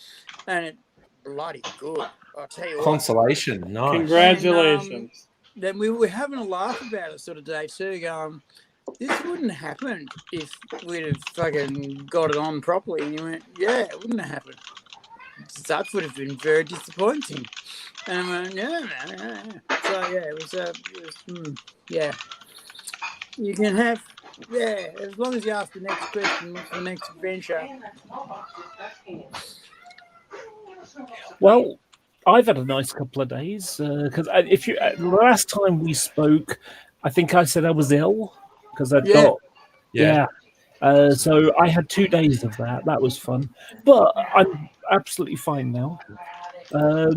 And it bloody good. I'll tell you what. Consolation. Nice. Congratulations. And, then we were having a laugh about it sort of day too, going, this wouldn't happen if we'd have fucking got it on properly. And he went, yeah, it wouldn't have happened. That would have been very disappointing. And I went, yeah, man. So, yeah, it was yeah. You can have Yeah, as long as you ask the next question, what's the next adventure? Well, I've had a nice couple of days because if you the last time we spoke, I think I said I was ill because I'd got so I had 2 days of that. That was fun, but I'm absolutely fine now. So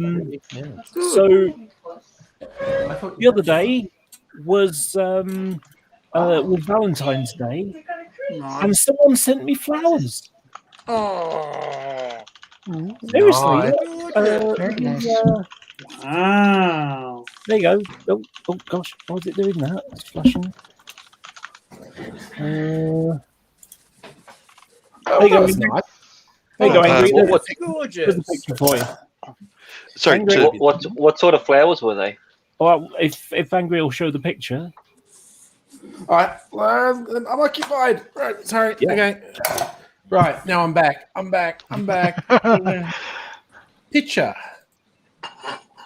the other day was Valentine's Day, and someone sent me flowers. Oh, Seriously, Very nice. Wow. there you go. Oh gosh, why is it doing that? It's flashing. There you go. That's nice. There you go, Angry. What's There's a gorgeous. picture for you. Sorry, Angry. to, what sort of flowers were they? Well, if Angry will show the picture. All right, I'm occupied. Right, sorry. Yeah. Okay. Right, now I'm back. I'm back. Picture.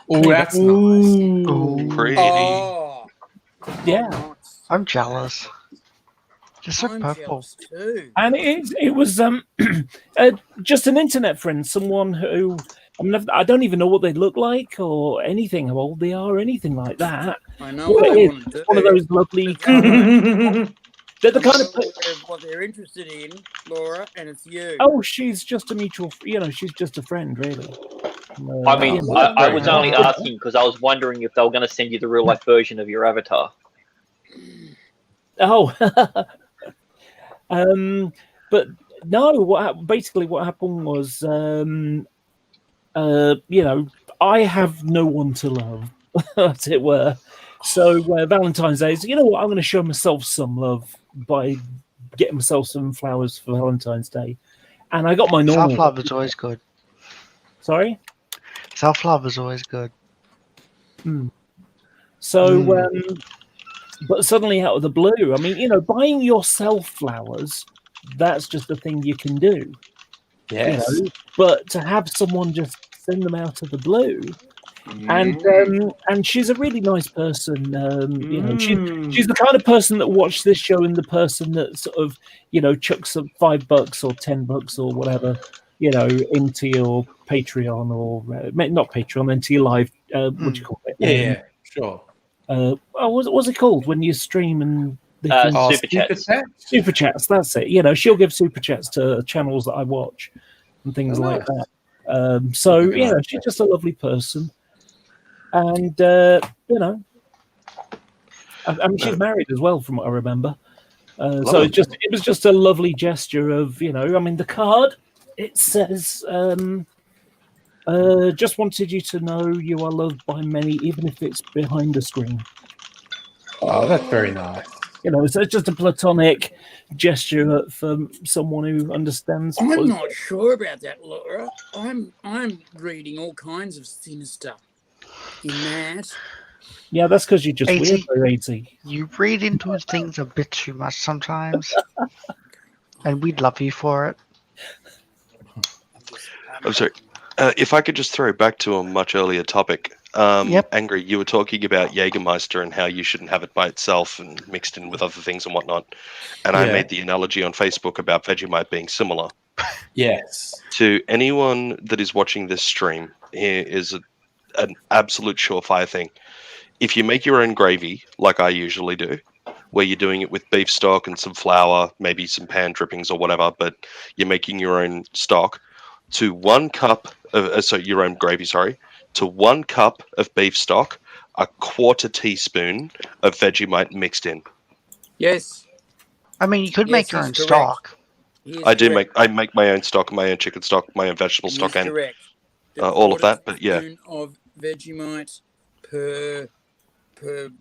Oh, that's nice. Ooh. pretty. Oh, Yeah. nice. I'm jealous. Just so I'm purple. jealous too. And it was just an internet friend, someone who I don't even know what they look like or anything, how old they are, or anything like that. I know What what it they is, want to do. it's one of those lovely kind of, they're the kind of what they're interested in, Laura, and it's you. oh, she's just a mutual, she's just a friend, really. I mean, you know. I was only asking because I was wondering if they were going to send you the real life version of your avatar. Oh, but no. Basically what happened was, I have no one to love, as it were. So Valentine's Day is, you know what? I'm going to show myself some love by getting myself some flowers for Valentine's Day, and I got my normal. Self-love is always good. Sorry. Self-love is always good. So, but suddenly out of the blue, I mean, buying yourself flowers, that's just a thing you can do. Yes. But to have someone just send them out of the blue, and she's a really nice person. She's the kind of person that watched this show, and the person that sort of, chucks up $5 or $10 or whatever, into your Patreon or not Patreon, into your live. What do you call it? Yeah, sure. What's it called when you stream and Super chats. Super chats, that's it. She'll give super chats to channels that I watch and things like that. So she's just a lovely person, and I mean, she's married as well, from what I remember. So it was just a lovely gesture of, I mean, the card, it says, just wanted you to know you are loved by many, even if it's behind a screen. Oh, that's very nice. So it's just a platonic gesture from someone who understands. I'm not sure about that, Laura. I'm reading all kinds of sinister in that. Yeah, that's because you're just weird, though, AT. You read into things a bit too much sometimes, and we'd love you for it. I'm sorry. If I could just throw back to a much earlier topic. Angry, you were talking about Jägermeister and how you shouldn't have it by itself and mixed in with other things and whatnot. And I made the analogy on Facebook about Vegemite being similar. Yes. To anyone that is watching this stream, here is an absolute surefire thing. If you make your own gravy, like I usually do, where you're doing it with beef stock and some flour, maybe some pan drippings or whatever, but you're making your own stock, to 1 cup of, your own gravy, sorry, to 1 cup of beef stock, a 1/4 teaspoon of Vegemite mixed in. Yes. I mean, you could make your own stock. I make my own stock, my own chicken stock, my own vegetable stock, and all of that. But yeah, of Vegemite per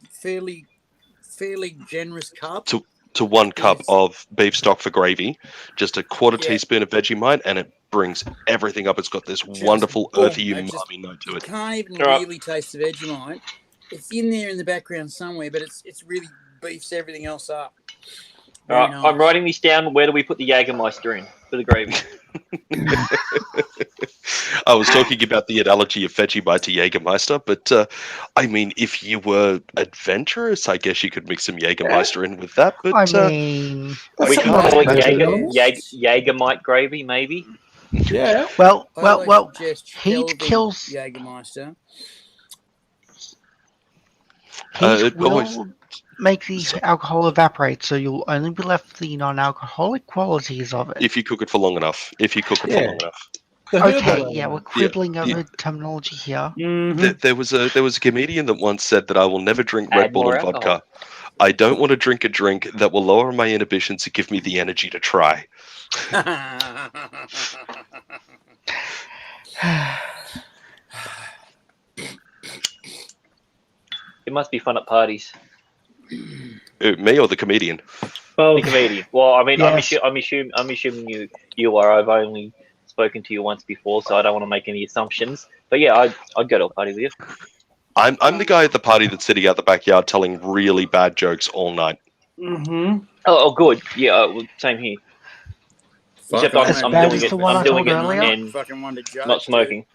fairly generous cup. To 1 cup of beef stock for gravy, just a 1/4 teaspoon of Vegemite, and it brings everything up. It's got this wonderful earthy umami note to it. You can't even really taste the Vegemite. It's in there in the background somewhere, but it's really beefs everything else up. All right, nice. I'm writing this down. Where do we put the Jägermeister in? for the gravy. I was talking about the analogy of Vegemite to Jägermeister, but I mean, if you were adventurous, I guess you could mix some Jägermeister in with that. But I mean, We That's can not call it adventurous. Jägermite gravy, maybe. Yeah. well, I well, always well. suggest heat Kelvin kills- Jägermeister. Heat it will always- make the alcohol evaporate, so you'll only be left with the non-alcoholic qualities of it. if you cook it for long enough. If you cook it for Yeah. long enough. The Okay, herbal yeah, we're element. quibbling Yeah, over yeah. terminology here. Mhm. There was a comedian that once said that I will never drink Red Add Bull more and alcohol. vodka. I don't want to drink a drink that will lower my inhibitions and give me the energy to try. It must be fun at parties. Me or the comedian? The Both. comedian. Well, I mean, Yes. I'm assuming you are. I've only spoken to you once before, so I don't want to make any assumptions. But yeah, I'd go to a party with you. I'm the guy at the party that's sitting out the backyard telling really bad jokes all night. Mm-hmm. Oh, good. Yeah, well, same here. Except Fuck, As I'm bad doing as it. the one I'm I doing told it earlier? and fucking one to judge, not smoking.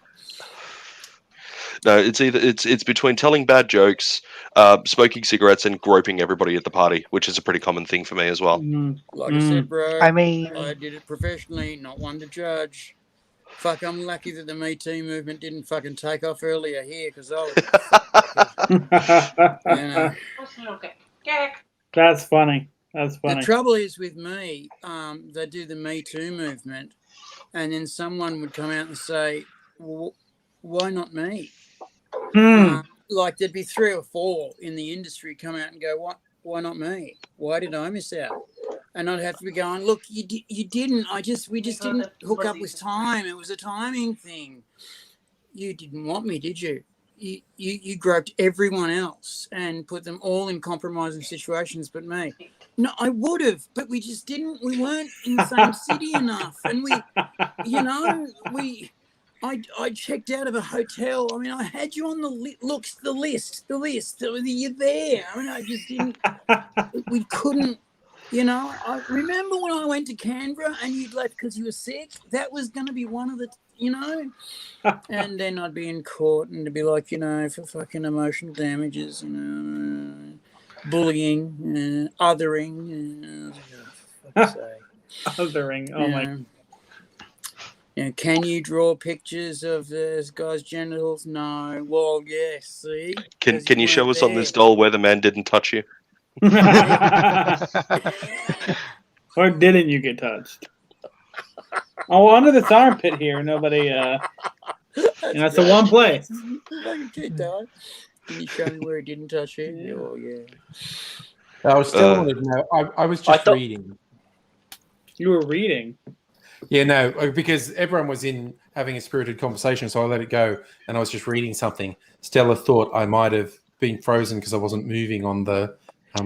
No, it's between telling bad jokes, smoking cigarettes, and groping everybody at the party, which is a pretty common thing for me as well. dude. Like I said, bro, I mean, I did it professionally, not one to judge. Fuck, I'm lucky that the Me Too movement didn't fucking take off earlier here, because I would, you know. That's funny. That's The funny. trouble is with me, they do the Me Too movement, and then someone would come out and say, why not me? Like there'd be 3 or 4 in the industry come out and go, why not me? Why did I miss out? And I'd have to be going, look, you didn't. We just didn't hook up with time. It was a timing thing. You didn't want me, did you? You groped everyone else and put them all in compromising situations but me. No, I would have, but we just didn't. We weren't in the same city enough. And I checked out of a hotel. I mean, I had you on the list. You're there. I mean, I just didn't. We couldn't. I remember when I went to Canberra and you'd left because you were sick. That was going to be one of the, and then I'd be in court and to be like, for fucking emotional damages, bullying, othering. For fuck's sake. Othering. Oh my. Can you draw pictures of this guy's genitals? No. Well, yes. See. Can you show us on this doll where the man didn't touch you? Or didn't you get touched? Oh, under this armpit here, nobody. That's the one place. Can you show me where it didn't touch you? Yeah. Oh, yeah. I was still wanted to know. I was just reading. You were reading. Yeah, no, because everyone was having a spirited conversation, so I let it go, and I was just reading something. Stella thought I might have been frozen because I wasn't moving on the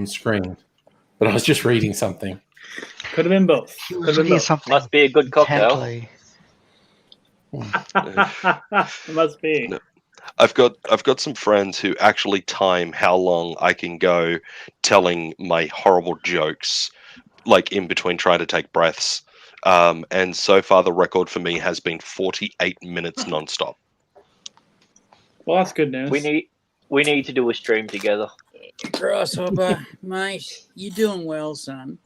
screen, but I was just reading something. Could have been both. Must be a good cocktail. Must be. No. I've got some friends who actually time how long I can go telling my horrible jokes, like in between trying to take breaths. And so far, the record for me has been 48 minutes nonstop. Well, that's good news. We need to do a stream together. Grasshopper, mate, you're doing well, son.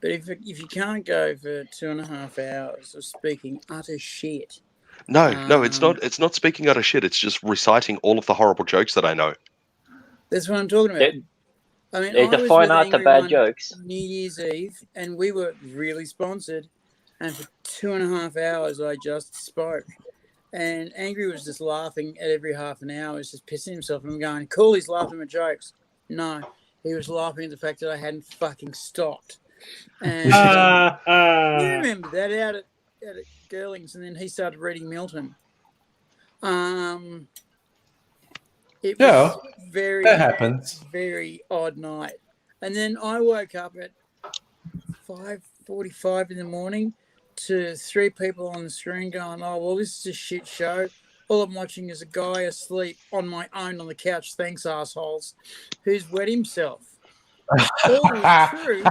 But if you can't go for 2.5 hours of speaking utter shit. No, it's not. It's not speaking utter shit. It's just reciting all of the horrible jokes that I know. That's what I'm talking about. I mean, there's a fine art to bad jokes. New Year's Eve, and we were really sponsored. And for 2.5 hours, I just spoke. And Angry was just laughing at every half an hour. He was just pissing himself. And I'm going, cool, he's laughing at jokes. No, he was laughing at the fact that I hadn't fucking stopped. And you remember that out at Girlings, and then he started reading Milton. It was that happens. Very odd night. And then I woke up at 5:45 in the morning to 3 people on the screen going, oh, well, this is a shit show. All I'm watching is a guy asleep on my own on the couch, thanks, assholes, who's wet himself. All was true,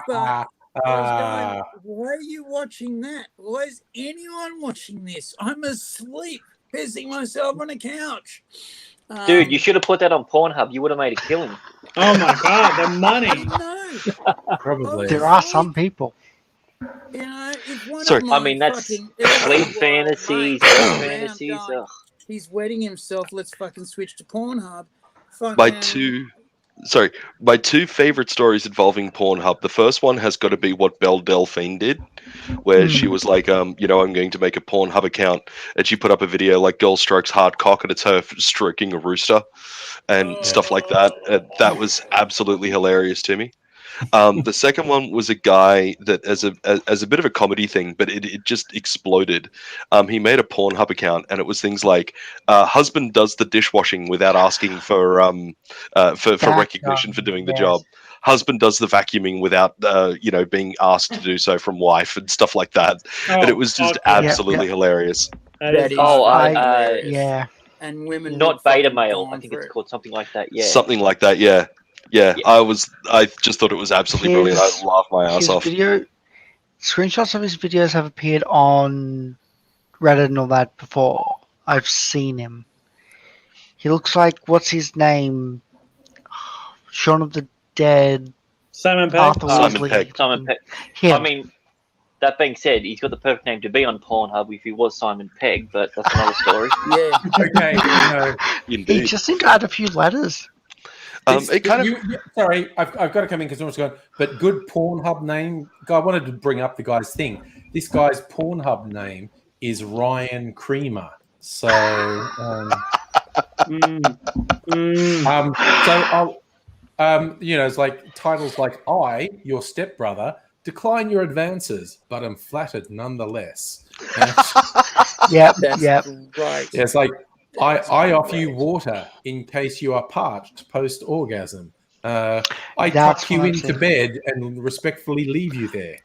but I was going, why are you watching that? Why is anyone watching this? I'm asleep, pissing myself on a couch. Dude, you should have put that on Pornhub. You would have made a killing. Oh my god, the money! No, Probably. There are some people. you know, if one Sorry. of my I mean, that's fucking sleep erstwhile fantasies, mates sex around fantasies. going, Ugh. he's wetting himself. Let's fucking switch to Pornhub. My Fucking my two favorite stories involving Pornhub. The first one has got to be what Belle Delphine did, where she was like, I'm going to make a Pornhub account, and she put up a video like girl strokes hard cock, and it's her stroking a rooster, and stuff like that. And that was absolutely hilarious to me. The second one was a guy that, as a bit of a comedy thing, but it just exploded. He made a Pornhub account, and it was things like, "Husband does the dishwashing without asking for recognition for doing the job. Husband does the vacuuming without being asked to do so from wife," and stuff like that. And it was just absolutely hilarious. That is Yeah. and women Not would beta fucking male. gone I think for it's it. called something like that. Yeah. Something like that. Yeah. I just thought it was absolutely brilliant. I laughed my ass His off. screenshots of his videos have appeared on Reddit and all that before. I've seen him. He looks like, what's his name? Shaun of the Dead. Simon Pegg. Arthur Simon Weasley. Pegg. Simon Pegg. Him. I mean, that being said, he's got the perfect name to be on Pornhub if he was Simon Pegg, but that's another story. Yeah. Okay. No. He Indeed. just seemed to add a few letters. It kind of. Sorry, I've got to come in because no one's going. But good Pornhub name. I wanted to bring up the guy's thing. This guy's Pornhub name is Ryan Creamer. So, it's like titles like "I, your stepbrother, decline your advances, but am flattered nonetheless." Yep. That's right. Yeah, it's like I offer you water in case you are parched post orgasm. I That's tuck you what I'm into saying. bed and respectfully leave you there.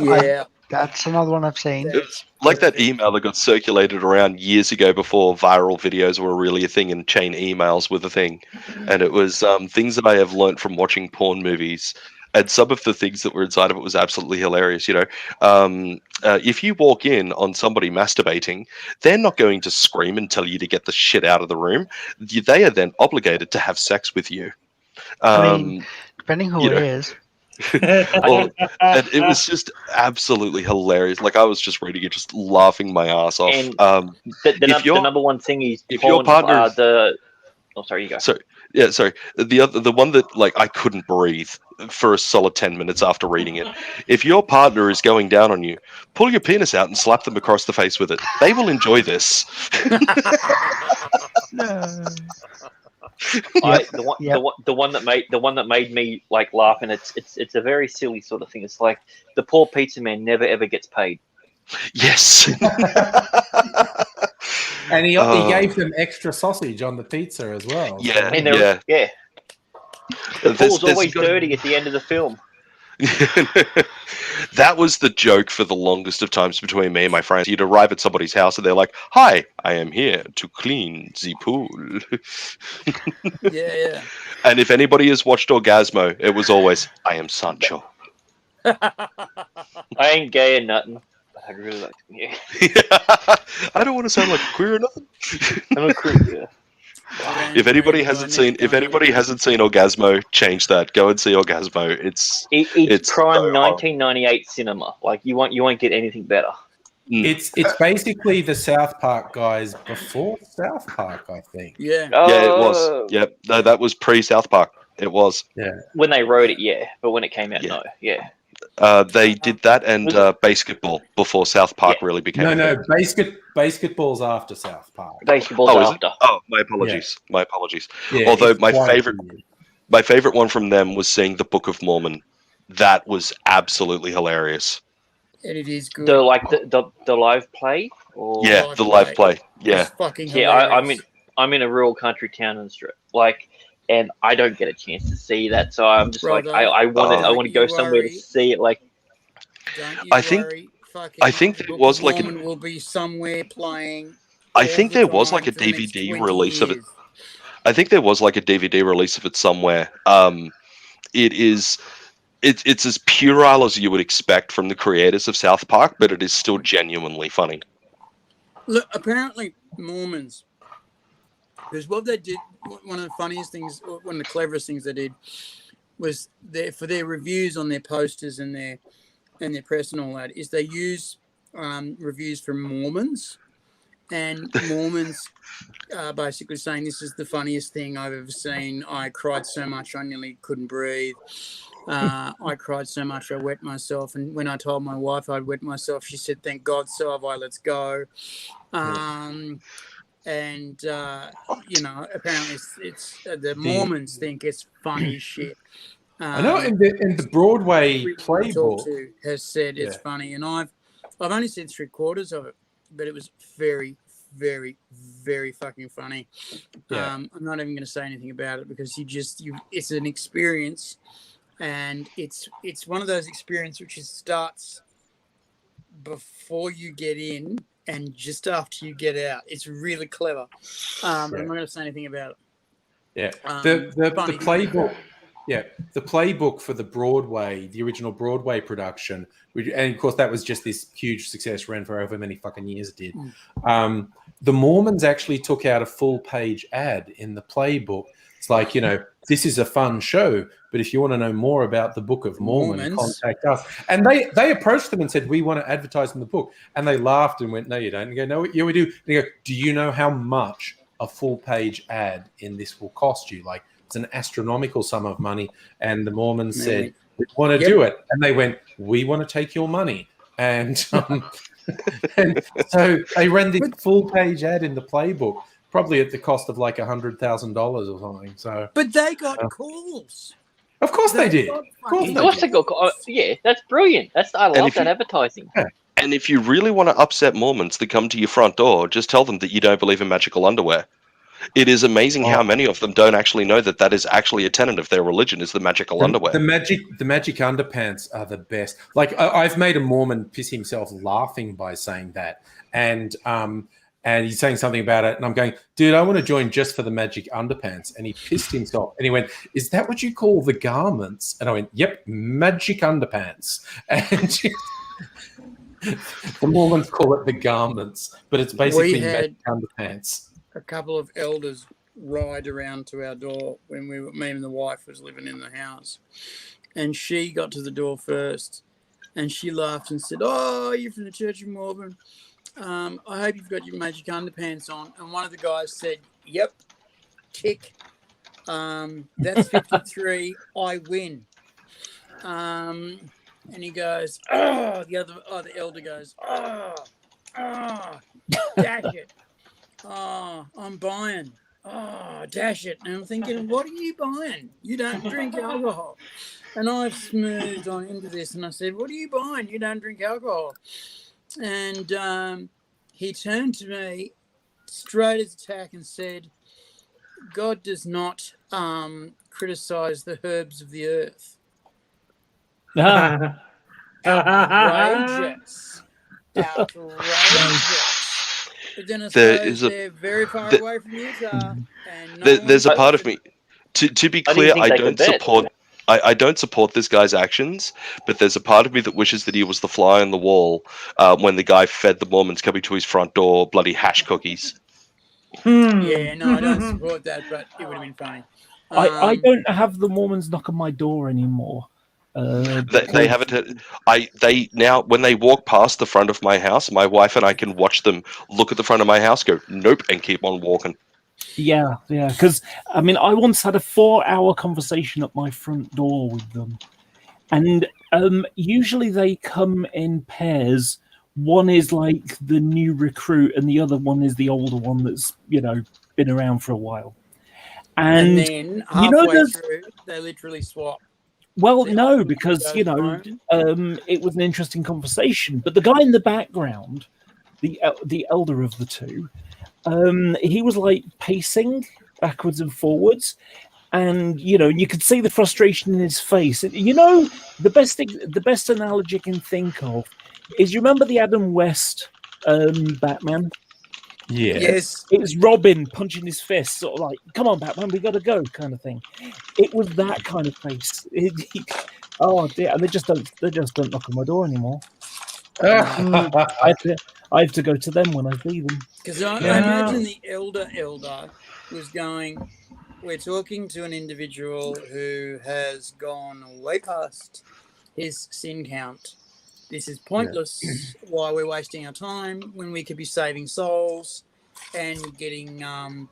Yeah. That's another one I've seen. It's like that email that got circulated around years ago before viral videos were really a thing and chain emails were the thing. And it was things that I have learnt from watching porn movies. And some of the things that were inside of it was absolutely hilarious. If you walk in on somebody masturbating, they're not going to scream and tell you to get the shit out of the room. They are then obligated to have sex with you. I mean, depending who it is. Well, and it was just absolutely hilarious. Like I was just reading it, just laughing my ass off. And the number one thing is if your partner, sorry, you go. The one that like I couldn't breathe for a solid 10 minutes after reading it. If your partner is going down on you, pull your penis out and slap them across the face with it. They will enjoy this. The one that made me like laugh, and it's a very silly sort of thing. It's like the poor pizza man never ever gets paid. Yes. And he gave them extra sausage on the pizza as well. Yeah, And The pool's always dirty at the end of the film. That was the joke for the longest of times between me and my friends. You'd arrive at somebody's house and they're like, "Hi, I am here to clean the pool." Yeah. And if anybody has watched Orgasmo, it was always, "I am Sancho." I ain't gay or nothing. But I'd really like to be here. I don't want to sound like a queer or nothing. I'm a queer. If anybody hasn't seen Orgasmo, change that. Go and see Orgasmo. It's prime so 1998 cinema. Like you won't get anything better. It's basically the South Park guys before South Park, I think. Yeah. Yeah, it was. Yep. No, that was pre-South Park. It was. Yeah. When they wrote it, yeah. But when it came out, no. Yeah. They did that and Basketball before South Park really became. No. Basketball's after South Park. Basketball's after. Oh, my apologies. Yeah. My apologies. Yeah, although my favorite one from them was seeing the Book of Mormon. That was absolutely hilarious. And it is good. The live play. Or the live play. Yeah. It's fucking hilarious. I'm in a rural country town and I don't get a chance to see that, so I'm just like I want to go somewhere to see it. Like, I think there was like Mormon will be somewhere playing. I think there was like a DVD release of it. I think there was like a DVD release of it somewhere. it's as puerile as you would expect from the creators of South Park, but it is still genuinely funny. Look, apparently Mormons, because what they did, one of the funniest things, one of the cleverest things they did, was for their reviews on their posters and their press and all that, is they use reviews from Mormons, and Mormons basically saying, this is the funniest thing I've ever seen. I cried so much I nearly couldn't breathe. I cried so much I wet myself, and when I told my wife I'd wet myself, she said, thank God, so have I, let's go. And you know, apparently it's the Mormons think it's funny shit. I know in the Broadway everyone I talked playbook to has said it's funny, and I've only seen 3/4 of it, but it was very, very, very fucking funny. I'm not even going to say anything about it because it's an experience, and it's one of those experiences which starts before you get in and just after you get out. It's really clever. I'm not going to say anything about it. Yeah, the playbook. Yeah, the playbook for the original Broadway production, and of course that was just this huge success, ran for however many fucking years it did. The Mormons actually took out a full-page ad in the playbook. It's like, you know, this is a fun show, but if you want to know more about the Book of Mormon, contact us. And they approached them and said, we want to advertise in the book. And they laughed and went, no, you don't. And they go, no, yeah, we do. And they go, do you know how much a full-page ad in this will cost you? Like, it's an astronomical sum of money. And the Mormons said, we want to do it. And they went, we want to take your money. And and so they ran this full-page ad in the playbook, probably at the cost of like $100,000 or something. So, but they got calls. Of course they did. Of course they got calls. Yeah, that's brilliant. I love that advertising. Yeah. And if you really want to upset Mormons to come to your front door, just tell them that you don't believe in magical underwear. It is amazing how many of them don't actually know that is actually a tenet of their religion, is the magical underwear. The magic underpants are the best. Like, I've made a Mormon piss himself laughing by saying that. And he's saying something about it. And I'm going, dude, I want to join just for the magic underpants. And he pissed himself. And he went, is that what you call the garments? And I went, yep, magic underpants. And the Mormons call it the garments, but it's basically magic underpants. A couple of elders ride around to our door when me and the wife was living in the house, and she got to the door first, and she laughed and said, "Oh, you're from the Church of Mormon. I hope you've got your magic underpants on." And one of the guys said, "Yep, tick. That's 53. I win." And he goes, "Oh," the elder goes, "Oh, dash it. Oh, I'm buying. Oh, dash it." And I'm thinking, what are you buying? You don't drink alcohol. And I've smoothed on into this, and I said, what are you buying? You don't drink alcohol. And he turned to me straight as attack and said, God does not criticize the herbs of the earth. Outrageous. Outrageous. But then they're very far away from Utah. And there's a part of me. To be clear, I don't support this guy's actions, but there's a part of me that wishes that he was the fly on the wall when the guy fed the Mormons coming to his front door bloody hash cookies. Yeah, no, I don't support that, but it would have been funny. I don't have the Mormons knock on my door anymore. They have it. They now, when they walk past the front of my house, my wife and I can watch them look at the front of my house, go nope, and keep on walking. Yeah. Because I mean, I once had a 4-hour conversation at my front door with them, and usually they come in pairs. One is like the new recruit, and the other one is the older one that's been around for a while. And then halfway through, they literally swap. Well, no, because, it was an interesting conversation. But the guy in the background, the elder of the two, he was like pacing backwards and forwards. And, you could see the frustration in his face. The best analogy I can think of is, you remember the Adam West Batman? Yeah. Yes. It was Robin punching his fist, sort of like, "Come on, Batman, we got to go," kind of thing. It was that kind of face. Oh dear, and they just don't knock on my door anymore. I have to go to them when I see them. Because I Yeah. imagine the elder was going, we're talking to an individual who has gone way past his sin count. This is pointless. Why we're wasting our time when we could be saving souls and getting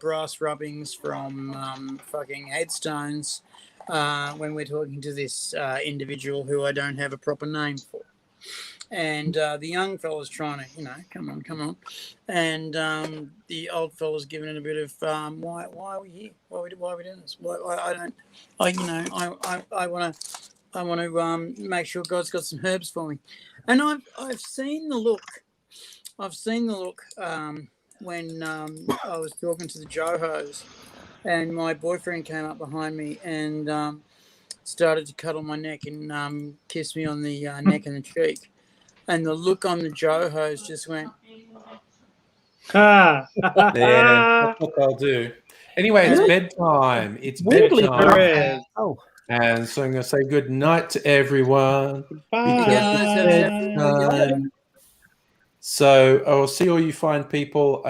brass rubbings from fucking headstones when we're talking to this individual who I don't have a proper name for. And the young fella's trying to, come on. And the old fella's giving it a bit of, why are we here? Why are we doing this? I want to make sure God's got some herbs for me. And I've seen the look. When I was talking to the Johos, and my boyfriend came up behind me and started to cuddle my neck and kiss me on the neck and the cheek. And the look on the Johos just went. Yeah, that's what they'll do. Anyway, it's bedtime. It's Weirdly, bedtime. oh, And so I'm going to say good night to everyone. Bye. Because it's bedtime. So I'll see all you fine people